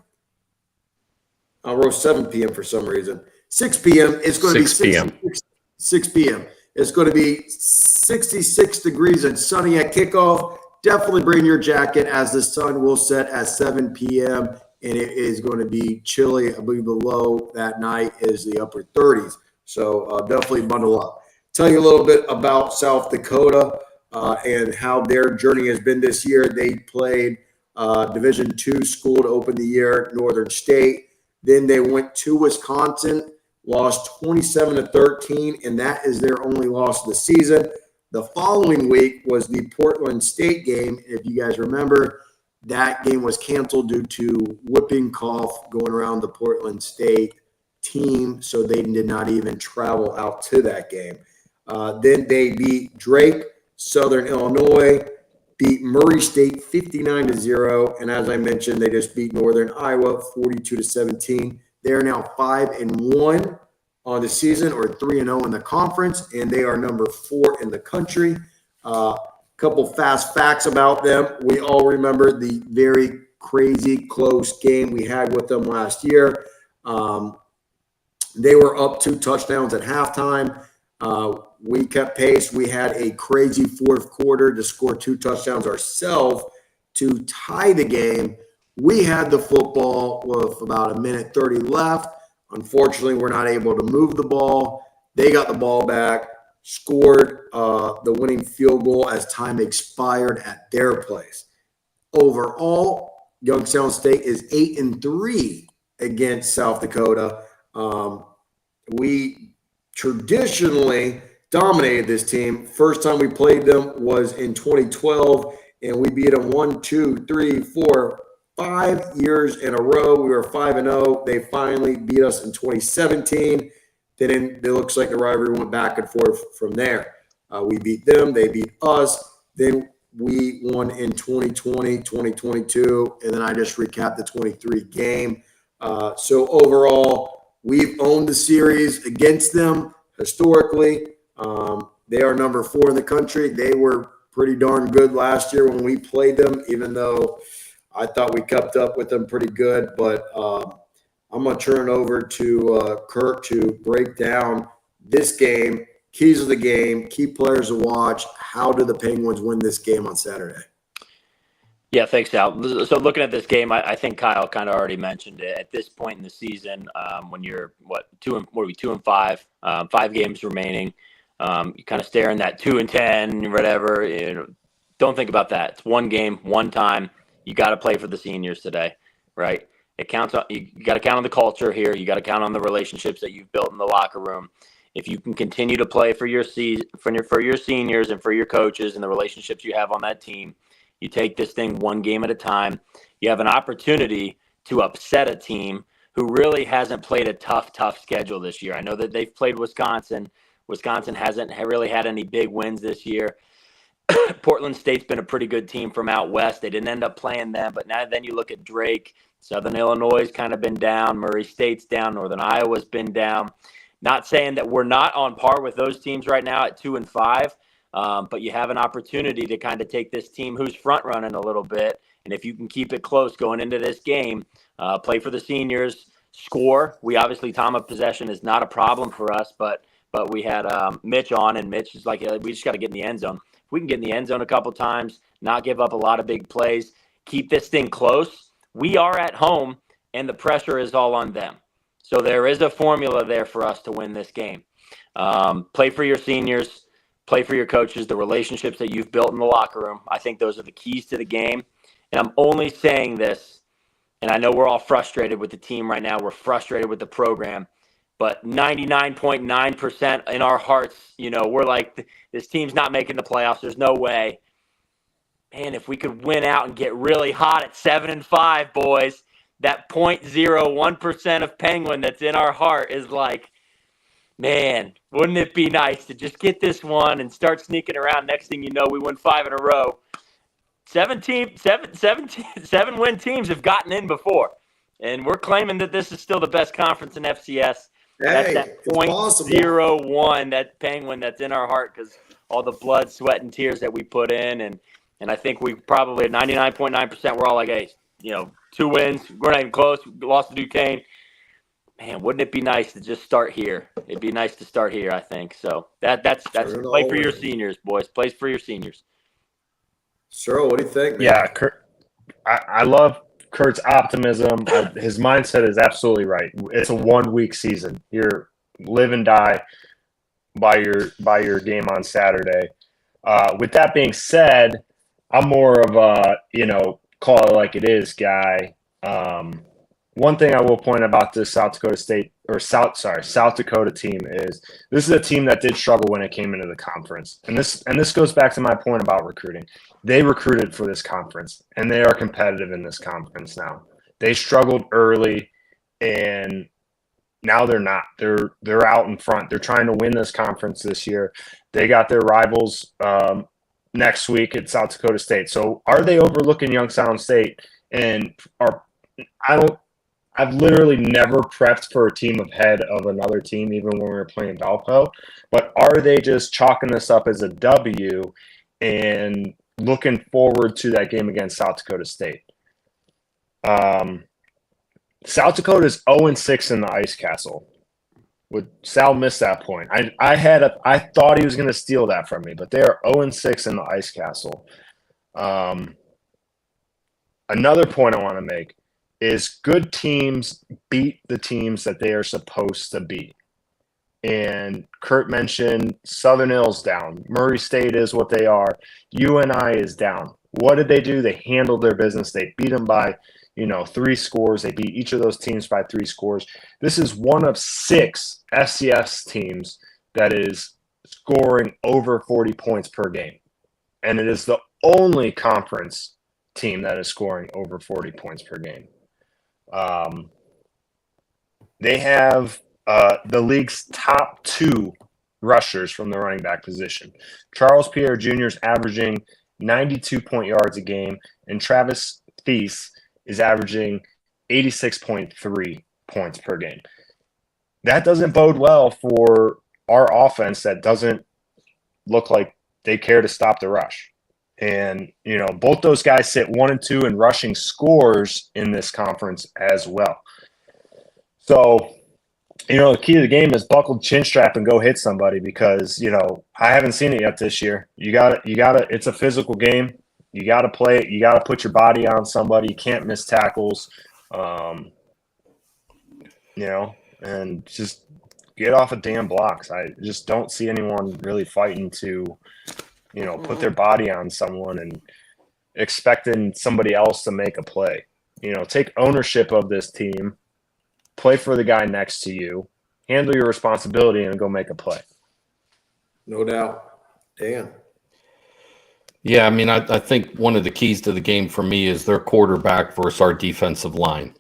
I wrote 7 p.m. for some reason. 6 p.m. It's going to be 6 p.m. 6 p.m. It's going to be 66 degrees and sunny at kickoff. Definitely bring your jacket as the sun will set at 7 p.m. and it is going to be chilly. I believe the low that night is the upper 30s. So definitely bundle up. Tell you a little bit about South Dakota and how their journey has been this year. They played Division II school to open the year, Northern State. Then they went to Wisconsin, lost 27-13, and that is their only loss of the season. The following week was the Portland State game. If you guys remember, that game was canceled due to whooping cough going around the Portland State team, so they did not even travel out to that game. Then they beat Drake, Southern Illinois, beat Murray State 59-0, and as I mentioned, they just beat Northern Iowa 42-17. They are now 5-1 on the season, or 3-0 in the conference, and they are number 4 in the country. Couple fast facts about them. We all remember the very crazy close game we had with them last year. They were up 2 touchdowns at halftime. We kept pace. We had a crazy fourth quarter to score 2 touchdowns ourselves to tie the game. We had the football with about 1:30 left. Unfortunately, we're not able to move the ball. They got the ball back, scored the winning field goal as time expired at their place. Overall, Youngstown State is 8-3 against South Dakota. We traditionally dominated this team. First time we played them was in 2012, and we beat them 1, 2, 3, 4, 5 years in a row. We were 5-0. They finally beat us in 2017. Then it looks like the rivalry went back and forth from there. We beat them. They beat us. Then we won in 2020, 2022, and then I just recapped the 23 game. So overall, we've owned the series against them historically. They are number 4 in the country. They were pretty darn good last year when we played them, even though I thought we kept up with them pretty good. But I'm going to turn it over to Kurt to break down this game, keys of the game, key players to watch. How do the Penguins win this game on Saturday? Yeah, thanks, Al. So looking at this game, I think Kyle kind of already mentioned it. At this point in the season, when you're 2-5, 5 games remaining, you kind of stare in that 2-10, whatever. Don't think about that. It's one game, one time. You got to play for the seniors today, right? It counts on you. Got to count on the culture here. You got to count on the relationships that you've built in the locker room. If you can continue to play for your seniors and for your coaches and the relationships you have on that team, you take this thing one game at a time. You have an opportunity to upset a team who really hasn't played a tough schedule this year. I know that they've played Wisconsin. Wisconsin hasn't really had any big wins this year. Portland State's been a pretty good team from out west. They didn't end up playing them, but now then you look at Drake. Southern Illinois has kind of been down. Murray State's down. Northern Iowa's been down. Not saying that we're not on par with those teams right now at 2-5. But you have an opportunity to kind of take this team who's front running a little bit. And if you can keep it close going into this game, play for the seniors, score. We obviously, time of possession is not a problem for us, but we had Mitch on, and Mitch is like, we just got to get in the end zone. If we can get in the end zone a couple times, not give up a lot of big plays, keep this thing close. We are at home and the pressure is all on them. So there is a formula there for us to win this game. Play for your seniors, play for your coaches, the relationships that you've built in the locker room. I think those are the keys to the game. And I'm only saying this, and I know we're all frustrated with the team right now. We're frustrated with the program. But 99.9% in our hearts, we're like, this team's not making the playoffs. There's no way. Man, if we could win out and get really hot at 7-5, boys, that 0.01% of Penguin that's in our heart is like, man, wouldn't it be nice to just get this one and start sneaking around? Next thing you know, we win 5 in a row. 7-win teams have gotten in before. And we're claiming that this is still the best conference in FCS. That's that 0.01, that Penguin that's in our heart because all the blood, sweat, and tears that we put in. And I think we probably at 99.9%, we're all like, hey, 2 wins. We're not even close. We lost to Duquesne. Man, wouldn't it be nice to just start here? It'd be nice to start here, I think. So that's play for your seniors, boys. Play for your seniors. Cyril, what do you think, man? Yeah, Kurt, I love Kurt's optimism. His mindset is absolutely right. It's a 1-week season. You're live and die by your game on Saturday. With that being said, I'm more of a call it like it is guy. One thing I will point about this South Dakota team is this is a team that did struggle when it came into the conference. And this goes back to my point about recruiting. They recruited for this conference, and they are competitive in this conference now. They struggled early, and now they're not. They're out in front. They're trying to win this conference this year. They got their rivals next week at South Dakota State. So are they overlooking Youngstown State? And I've literally never prepped for a team ahead of another team, even when we were playing Valpo. But are they just chalking this up as a W and looking forward to that game against South Dakota State? South Dakota is 0-6 in the Ice Castle. Sal missed that point. I thought he was going to steal that from me, but they are 0-6 in the Ice Castle. Another point I want to make is good teams beat the teams that they are supposed to beat. And Kurt mentioned Southern Hills down. Murray State is what they are. UNI is down. What did they do? They handled their business. They beat them by, 3 scores. They beat each of those teams by 3 scores. This is one of 6 FCS teams that is scoring over 40 points per game. And it is the only conference team that is scoring over 40 points per game. They have the league's top 2 rushers from the running back position. Charles Pierre Jr. is averaging 92 point yards a game, and Travis Thies is averaging 86.3 points per game. That doesn't bode well for our offense that doesn't look like they care to stop the rush. And, both those guys sit 1 and 2 in rushing scores in this conference as well. So, the key to the game is buckle the chin strap and go hit somebody because, I haven't seen it yet this year. You got to, it's a physical game. You got to play it. You got to put your body on somebody. You can't miss tackles, and just get off of damn blocks. I just don't see anyone really fighting to, put their body on someone and expecting somebody else to make a play. Take ownership of this team, play for the guy next to you, handle your responsibility, and go make a play. No doubt. Dan. Yeah, I think one of the keys to the game for me is their quarterback versus our defensive line.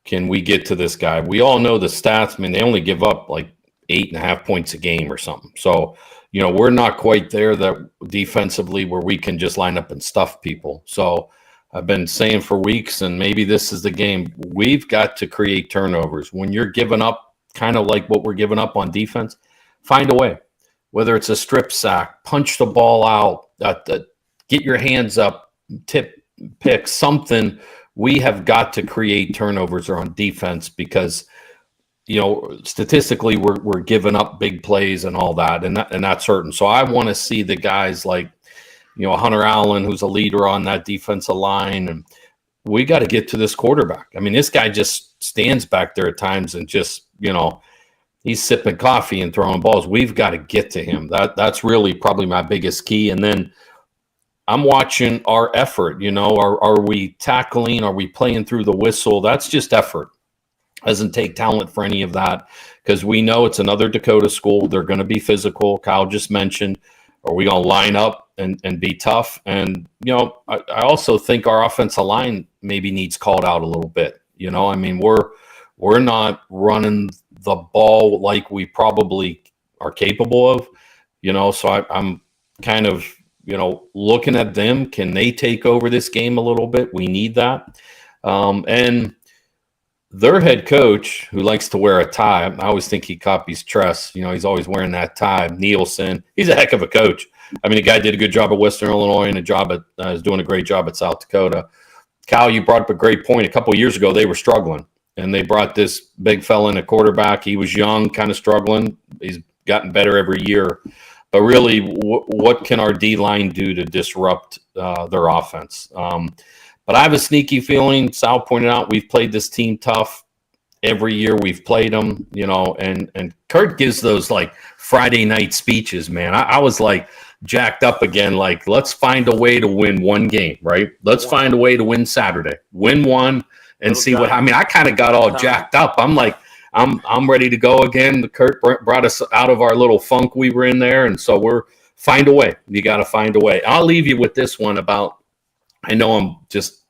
Can we get to this guy? We all know the stats. They only give up like 8.5 points a game or something. So, we're not quite there that defensively where we can just line up and stuff people. So I've been saying for weeks, and maybe this is the game, we've got to create turnovers. When you're giving up, kind of like what we're giving up on defense, find a way. Whether it's a strip sack, punch the ball out, get your hands up, pick something. We have got to create turnovers on defense because, statistically we're giving up big plays and all that, and that's certain. So I want to see the guys like, Hunter Allen, who's a leader on that defensive line, and we got to get to this quarterback. I mean, this guy just stands back there at times and just, he's sipping coffee and throwing balls. We've got to get to him. That's really probably my biggest key. And then I'm watching our effort. Are we tackling? Are we playing through the whistle? That's just effort. Doesn't take talent for any of that, because we know it's another Dakota school. They're going to be physical. Kyle just mentioned, are we going to line up and be tough? And, I also think our offensive line maybe needs called out a little bit. I mean, we're not running the ball like we probably are capable of, so I'm kind of, looking at them. Can they take over this game a little bit? We need that. And their head coach, who likes to wear a tie, I always think he copies Tress. He's always wearing that tie. Nielsen, he's a heck of a coach. I mean, the guy did a good job at Western Illinois and is doing a great job at South Dakota. Kyle, you brought up a great point. A couple of years ago, they were struggling, and they brought this big fella in at quarterback. He was young, kind of struggling. He's gotten better every year. But really, what can our D-line do to disrupt their offense? But I have a sneaky feeling, Sal pointed out, we've played this team tough every year we've played them, and Kurt gives those like Friday night speeches, man. I was like jacked up again, like, let's find a way to win one game, right? Let's find a way to win Saturday, win one and see what, I mean, I kind of got all jacked up. I'm like, I'm ready to go again. Kurt brought us out of our little funk we were in there. And so find a way. You got to find a way. I'll leave you with this one about, I know I'm just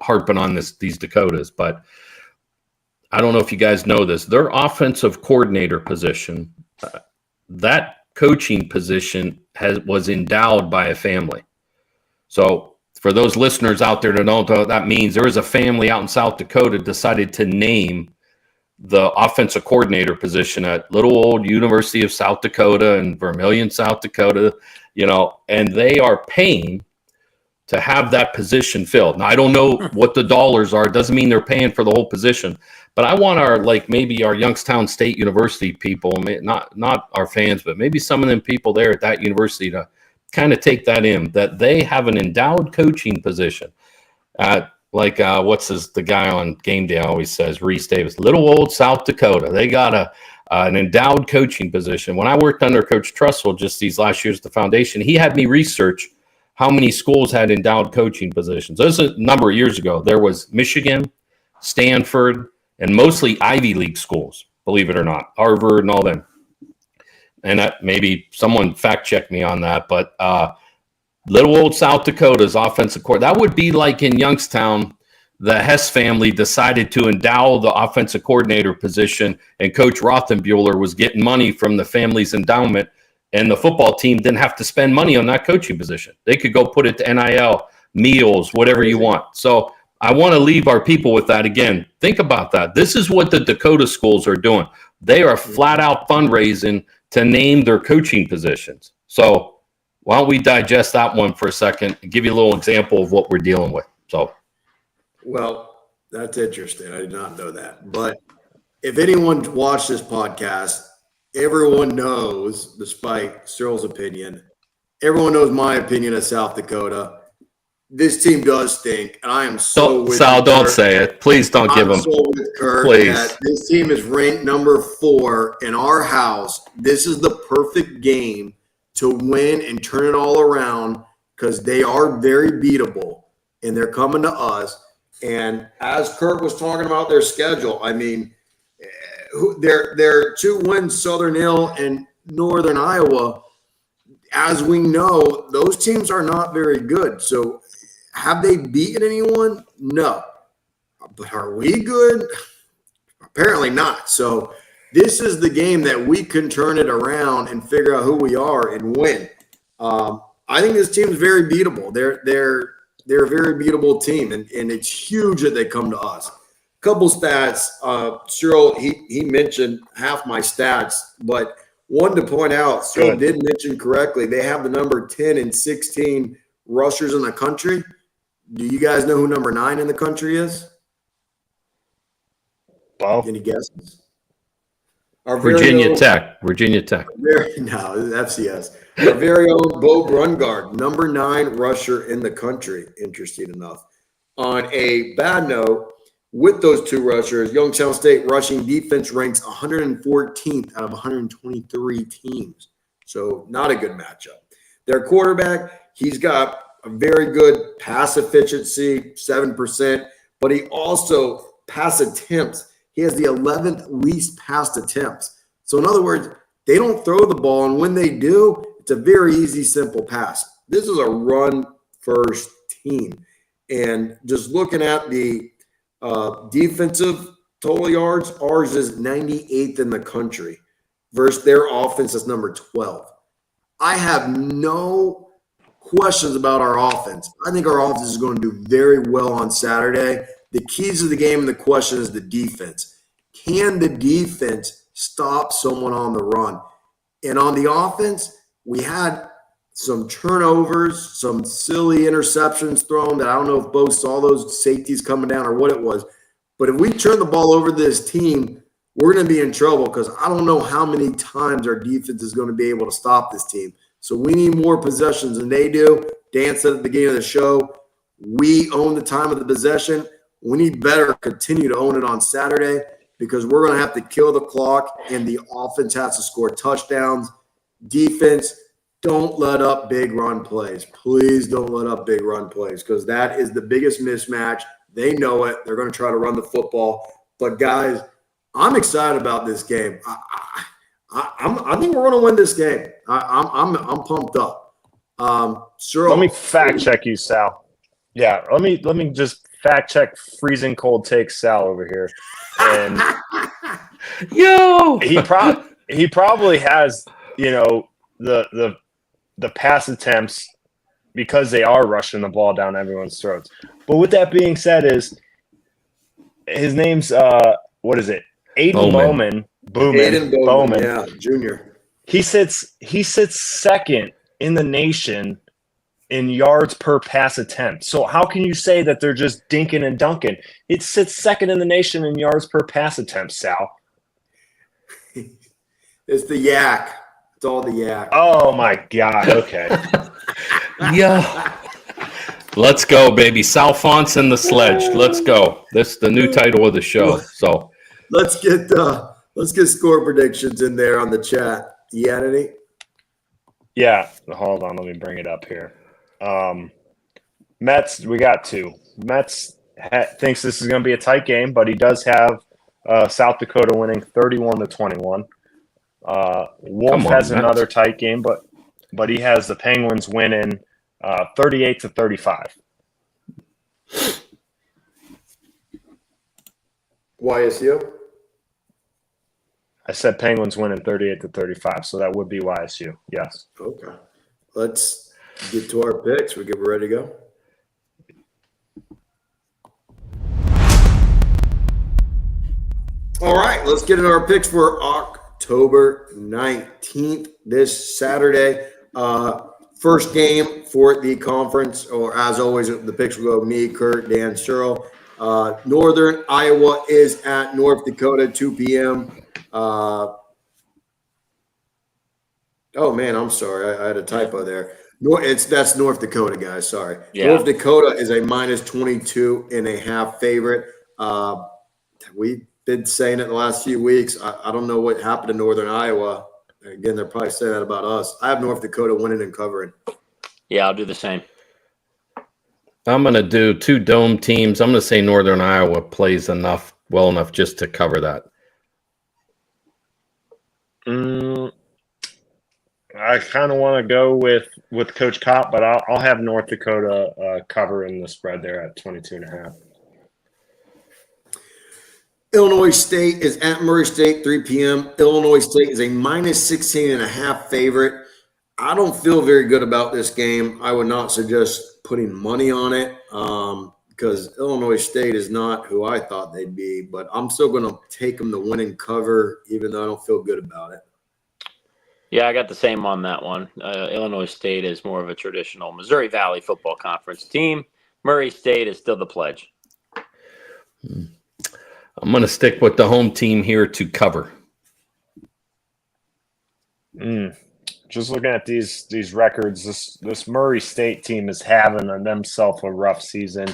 harping on these Dakotas, but I don't know if you guys know this. Their offensive coordinator position, that coaching position was endowed by a family. So for those listeners out there that don't know what that means, there was a family out in South Dakota decided to name the offensive coordinator position at little old University of South Dakota in Vermillion, South Dakota, and they are paying to have that position filled. Now, I don't know what the dollars are. It doesn't mean they're paying for the whole position. But I want maybe our Youngstown State University people, not our fans, but maybe some of them people there at that university to kind of take that in, that they have an endowed coaching position. The guy on game day always says, Reese Davis, little old South Dakota. They got an endowed coaching position. When I worked under Coach Trussell just these last years at the foundation, he had me research how many schools had endowed coaching positions. This was a number of years ago. There was Michigan, Stanford, and mostly Ivy League schools, believe it or not, Harvard and all them. And maybe someone fact check me on that, but little old South Dakota's offensive coordinator, that would be like in Youngstown, the Hess family decided to endow the offensive coordinator position, and Coach Rothenbuehler was getting money from the family's endowment, and the football team didn't have to spend money on that coaching position. They could go put it to NIL, meals, whatever you want. So I want to leave our people with that again. Think about that. This is what the Dakota schools are doing. They are flat out fundraising to name their coaching positions. So why don't we digest that one for a second and give you a little example of what we're dealing with. Well, that's interesting. I did not know that. But if anyone watched this podcast, everyone knows, despite Cyril's opinion, everyone knows my opinion of South Dakota. This team does stink, and I am so with Sal, you, don't Kurt. say it. Please don't give them. I'm so with Kurt. Please. This team is ranked number 4 in our house. This is the perfect game to win and turn it all around because they are very beatable, and they're coming to us. And as Kurt was talking about their schedule, I mean, they're 2 wins, Southern Hill and Northern Iowa. As we know, those teams are not very good. So have they beaten anyone? No. But are we good? Apparently not. So this is the game that we can turn it around and figure out who we are and win. I think this team is very beatable. They're a very beatable team, and it's huge that they come to us. Couple stats. Cyril, he mentioned half my stats, but one to point out, Cyril did mention correctly, they have the number 10 and 16 rushers in the country. Do you guys know who number 9 in the country is? Well, Any guesses? Virginia Tech. No, FCS. Our very own Bo Brungard, number 9 rusher in the country, interesting enough. On a bad note, with those two rushers, Youngstown State rushing defense ranks 114th out of 123 teams. So not a good matchup. Their quarterback, he's got a very good pass efficiency, 7%, but he also pass attempts. He has the 11th least passed attempts. So in other words, they don't throw the ball, and when they do, it's a very easy, simple pass. This is a run-first team. And just looking at the defensive total yards, ours is 98th in the country versus their offense is number 12. I have no questions about our offense. I think our offense is going to do very well on Saturday. The keys to the game and the question is the defense. Can the defense stop someone on the run? And on the offense, we had some turnovers, some silly interceptions thrown that I don't know if both saw those safeties coming down or what it was. But if we turn the ball over to this team, we're going to be in trouble because I don't know how many times our defense is going to be able to stop this team. So we need more possessions than they do. Dan said at the beginning of the show, we own the time of the possession. We need better continue to own it on Saturday because we're going to have to kill the clock and the offense has to score touchdowns. Defense, don't let up big run plays. Please don't let up big run plays because that is the biggest mismatch. They know it. They're going to try to run the football. But, guys, I'm excited about this game. I think we're going to win this game. I'm pumped up. Sure. Let me fact check you, Sal. Yeah, let me just fact check freezing cold takes Sal over here. And he probably has, the pass attempts because they are rushing the ball down everyone's throats. But with that being said, his name's what is it? Aiden Bowman. Yeah, junior. He sits second in the nation in yards per pass attempt. So how can you say that they're just dinking and dunking? It sits second in the nation in yards per pass attempt, Sal. It's the yak. It's all the yak. Oh my God. Okay. Yeah. Let's go, baby. Sal Fonts and the Sledge. Let's go. That's the new title of the show. So let's get score predictions in there on the chat. You got any? Yeah. Hold on. Let me bring it up here. Mets, we got two. Mets thinks this is going to be a tight game, but he does have South Dakota winning 31-21. Wolf has another tight game, but he has the Penguins winning 38-35. YSU? I said Penguins winning 38-35, so that would be YSU. Yes. Okay. Let's get to our picks. We're ready to go. All right, let's get into our picks for October 19th, this Saturday. First game for the conference, or as always, the picks will go me, Kurt, Dan, Cheryl. Northern Iowa is at North Dakota, 2 p.m. Oh, man, I'm sorry. I had a typo there. That's North Dakota, guys. Sorry. Yeah. North Dakota is a minus 22.5 favorite. We've been saying it the last few weeks. I don't know what happened to Northern Iowa. Again, they're probably saying that about us. I have North Dakota winning and covering. Yeah, I'll do the same. I'm going to do two dome teams. I'm going to say Northern Iowa plays well enough just to cover that. I kind of want to go with Coach Kopp, but I'll have North Dakota covering the spread there at 22.5. Illinois State is at Murray State, 3 p.m. Illinois State is a minus 16.5 favorite. I don't feel very good about this game. I would not suggest putting money on it because Illinois State is not who I thought they'd be, but I'm still going to take them to win and cover, even though I don't feel good about it. Yeah, I got the same on that one. Illinois State is more of a traditional Missouri Valley Football Conference team. Murray State is still the pledge. I'm going to stick with the home team here to cover. Just looking at these records, this Murray State team is having themselves a rough season.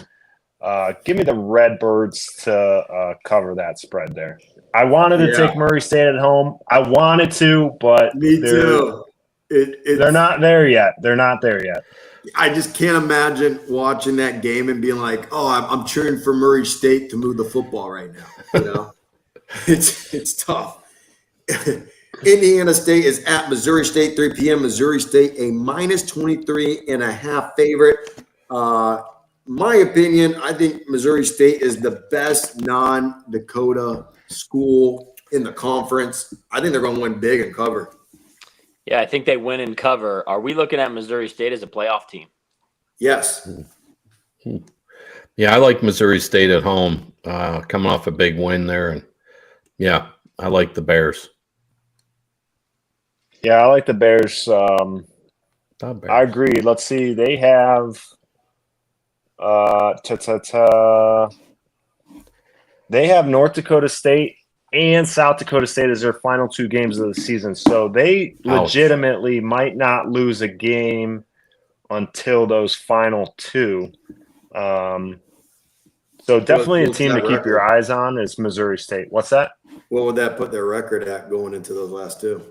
Give me the Redbirds to cover that spread there. I wanted to take Murray State at home. I wanted to, but Me too. They're not there yet. They're not there yet. I just can't imagine watching that game and being like, "Oh, I'm cheering for Murray State to move the football right now." You know, it's tough. Indiana State is at Missouri State, 3 p.m. Missouri State, a minus 23.5 favorite. My opinion, I think Missouri State is the best non-Dakota school in the conference. I think they're going to win big and cover. Yeah, I think they win and cover. Are we looking at Missouri State as a playoff team? Yes. Yeah, I like Missouri State at home, coming off a big win there. And yeah, I like the Bears. Yeah, I like the Bears. I agree. Let's see. They have they have North Dakota State and South Dakota State as their final 2 games of the season. So they legitimately might not lose a game until those final 2. So definitely a team to keep your eyes on is Missouri State. What's that? What would that put their record at going into those last 2?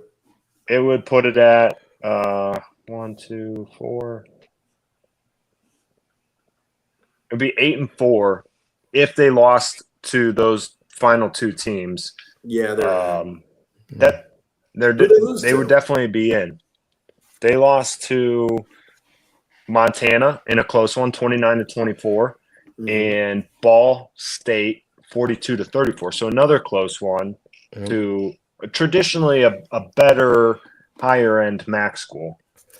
It would put it at 1, 2, 4. It'd be 8-4 if they lost to those final 2 teams. Yeah, they would definitely be in. They lost to Montana in a close one, 29-24, and Ball State 42-34. So another close one to traditionally a better higher end MAC school.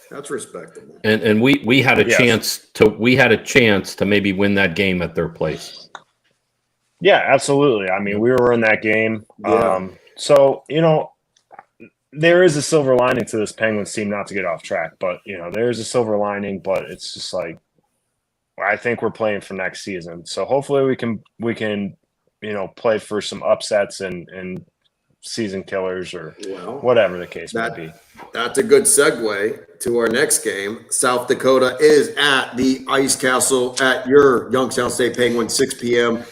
That's respectable. And we had a chance to maybe win that game at their place. Yeah, absolutely. I mean, we were in that game. Yeah. So, there is a silver lining to this Penguins team, not to get off track, but there is a silver lining, but it's just like I think we're playing for next season. So hopefully we can play for some upsets and season killers or whatever the case may be. That's a good segue to our next game. South Dakota is at the Ice Castle at your Youngstown State Penguins, 6 p.m.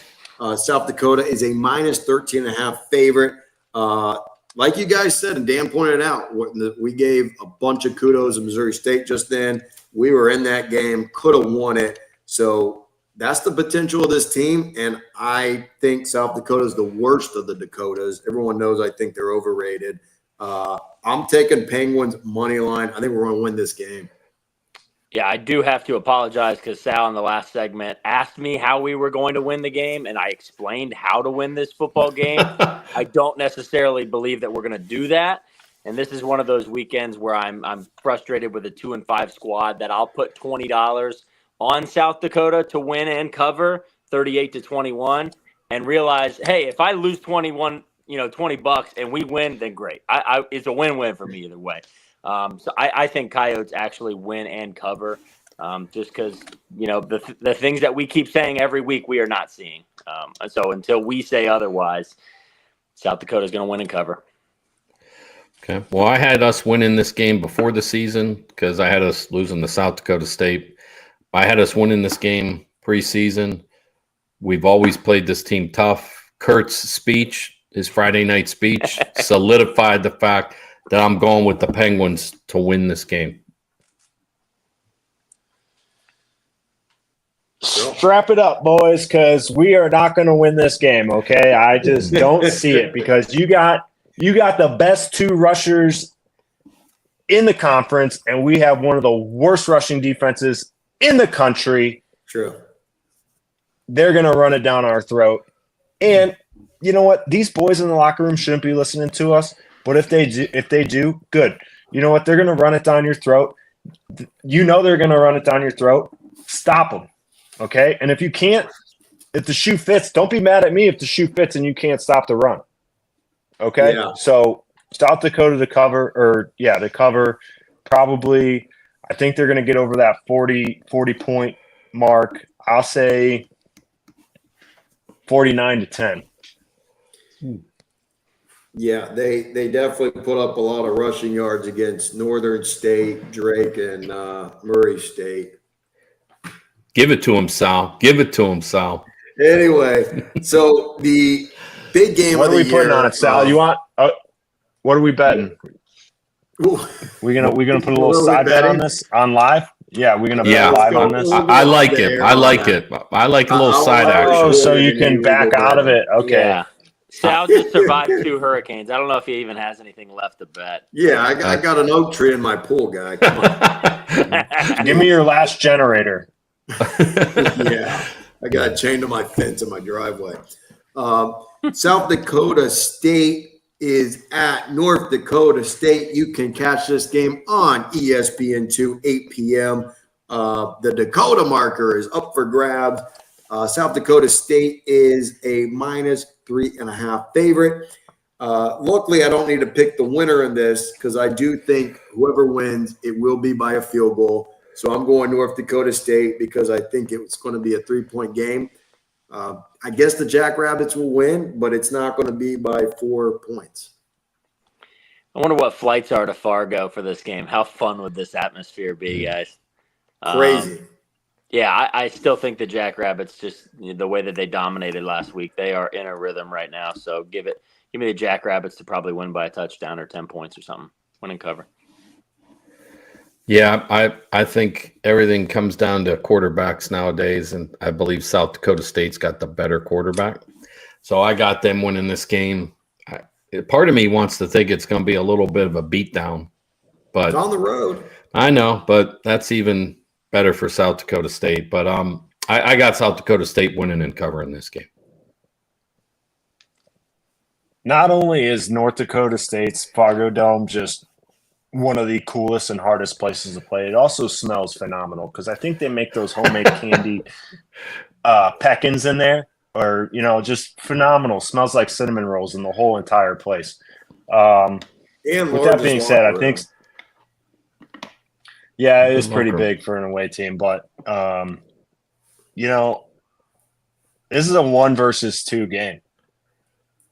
South Dakota is a minus 13.5 favorite. Like you guys said, and Dan pointed out, we gave a bunch of kudos to Missouri State just then. We were in that game, could have won it. So that's the potential of this team, and I think South Dakota is the worst of the Dakotas. Everyone knows I think they're overrated. I'm taking Penguins money line. I think we're going to win this game. Yeah, I do have to apologize because Sal in the last segment asked me how we were going to win the game, and I explained how to win this football game. I don't necessarily believe that we're going to do that, and this is one of those weekends where I'm frustrated with a 2-5 squad that I'll put $20 on South Dakota to win and cover 38-21, and realize, hey, if I lose 21, $20 and we win, then great. It's a win-win for me either way. So I think Coyotes actually win and cover, just because the things that we keep saying every week we are not seeing. So until we say otherwise, South Dakota is going to win and cover. Okay. Well, I had us winning this game before the season because I had us losing to South Dakota State. I had us winning this game preseason. We've always played this team tough. Kurt's speech, his Friday night speech, solidified the fact that I'm going with the Penguins to win this game. Strap it up, boys, because we are not going to win this game, okay? I just don't see it because you got the best 2 rushers in the conference, and we have one of the worst rushing defenses in the country. True. They're going to run it down our throat. And you know what? These boys in the locker room shouldn't be listening to us. But if they do, good. You know what? They're going to run it down your throat. They're going to run it down your throat. Stop them, okay? And if you can't, if the shoe fits, don't be mad at me if the shoe fits and you can't stop the run, okay? Yeah. So South Dakota to cover, to cover probably – I think they're going to get over that 40-point mark. I'll say 49-10. Yeah, they definitely put up a lot of rushing yards against Northern State, Drake, and Murray State. Give it to him, Sal. Give it to him, Sal. Anyway, so the big game What of are the we putting year, on it, Sal? You want? What are we betting? Ooh, We gonna put a What little are we side bet on betting? this on live? Yeah, we're gonna bet Yeah. live Let's on go. this. We'll go I off like the it. air I on like that. it. I like a little I'll side have action. Oh, so Jordan you and can back legal out of betting. it. Okay. Yeah. Sal just survived 2 hurricanes. I don't know if he even has anything left to bet. Yeah, I got an oak tree in my pool, guy. Come on. Give me your last generator. Yeah, I got it chained to my fence in my driveway. South Dakota State is at North Dakota State. You can catch this game on ESPN2, 8 p.m. The Dakota marker is up for grabs. South Dakota State is a -3.5 favorite. Luckily, I don't need to pick the winner in this because I do think whoever wins, it will be by a field goal. So I'm going North Dakota State because I think it's going to be a 3-point game. I guess the Jackrabbits will win, but it's not going to be by 4 points. I wonder what flights are to Fargo for this game. How fun would this atmosphere be, guys? Crazy. Yeah, I still think the Jackrabbits, just the way that they dominated last week, they are in a rhythm right now. So give me the Jackrabbits to probably win by a touchdown or 10 points or something. Win and cover. Yeah, I think everything comes down to quarterbacks nowadays, and I believe South Dakota State's got the better quarterback. So I got them winning this game. Part of me wants to think it's going to be a little bit of a beatdown, but It's on the road. I know, but that's even better for South Dakota State. But I got South Dakota State winning and covering this game. Not only is North Dakota State's Fargo Dome just one of the coolest and hardest places to play, it also smells phenomenal because I think they make those homemade candy peckins in there, or just phenomenal. Smells like cinnamon rolls in the whole entire place. And With that being said, I think it is pretty big for an away team, but this is a 1 versus 2 game.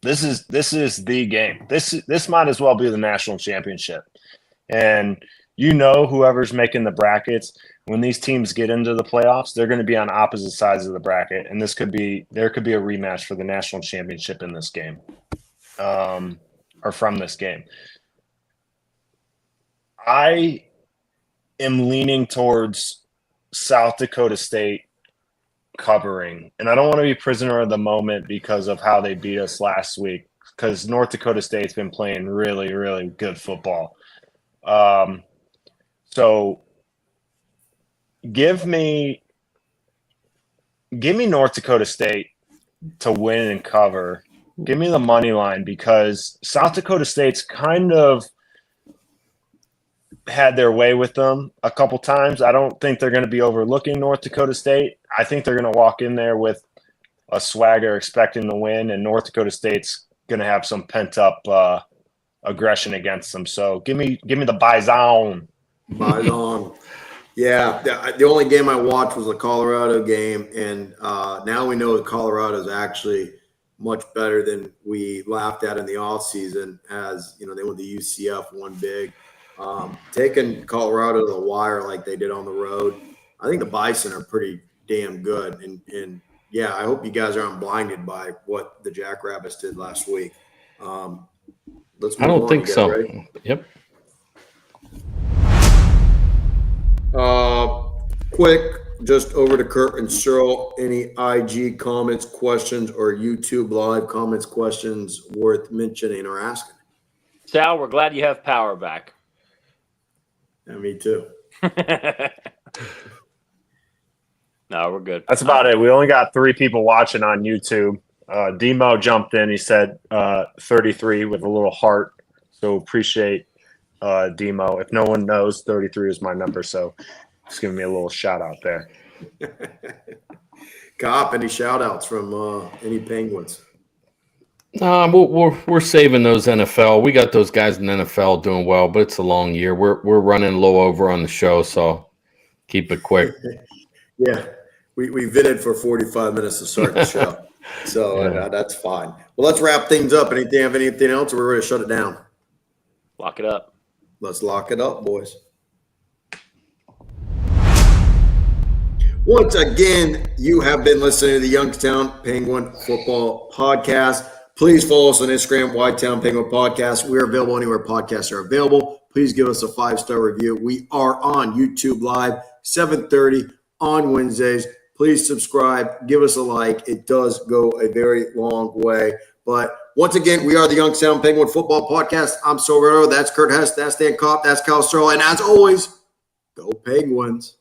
This is the game. This might as well be the national championship. And whoever's making the brackets, when these teams get into the playoffs, they're going to be on opposite sides of the bracket, and there could be a rematch for the national championship in this game, or from this game. I am leaning towards South Dakota State covering, and I don't want to be prisoner of the moment because of how they beat us last week, because North Dakota State's been playing really, really good football. So give me North Dakota State to win and cover. Give me the money line because South Dakota State's kind of had their way with them a couple times. I don't think they're going to be overlooking North Dakota State. I think they're going to walk in there with a swagger expecting to win, and North Dakota State's going to have some pent-up aggression against them. So give me the Bison. Bison. Yeah, the only game I watched was the Colorado game, and now we know that Colorado is actually much better than we laughed at in the offseason. As they went to UCF, won big. Taking Colorado to the wire like they did on the road, I think the Bison are pretty damn good. And yeah, I hope you guys aren't blinded by what the Jackrabbits did last week. Let's move I don't on. think You guys so. ready? Yep. Quick, just over to Kurt and Searle. Any IG comments, questions, or YouTube live comments, questions worth mentioning or asking? Sal, we're glad you have power back. Yeah, me too. No, we're good. That's about it. We only got 3 people watching on YouTube. Demo jumped in. He said 33 with a little heart. So appreciate Demo. If no one knows, 33 is my number. So just giving me a little shout out there. Cop, any shout outs from any Penguins? We're saving those NFL. We got those guys in the NFL doing well, but it's a long year. We're running low over on the show, so keep it quick. Yeah, we vitted for 45 minutes to start the show, so that's fine. Well, let's wrap things up. Anything else, or we're ready to shut it down? Lock it up. Let's lock it up, boys. Once again, you have been listening to the Youngstown Penguin Football Podcast. Please follow us on Instagram, Whitetown Penguin Podcast. We're available anywhere podcasts are available. Please give us a 5-star review. We are on YouTube Live, 7:30 on Wednesdays. Please subscribe. Give us a like. It does go a very long way. But once again, we are the Youngstown Penguin Football Podcast. I'm Silverado. That's Kurt Hess. That's Dan Kopp. That's Kyle Searle. And as always, go Penguins.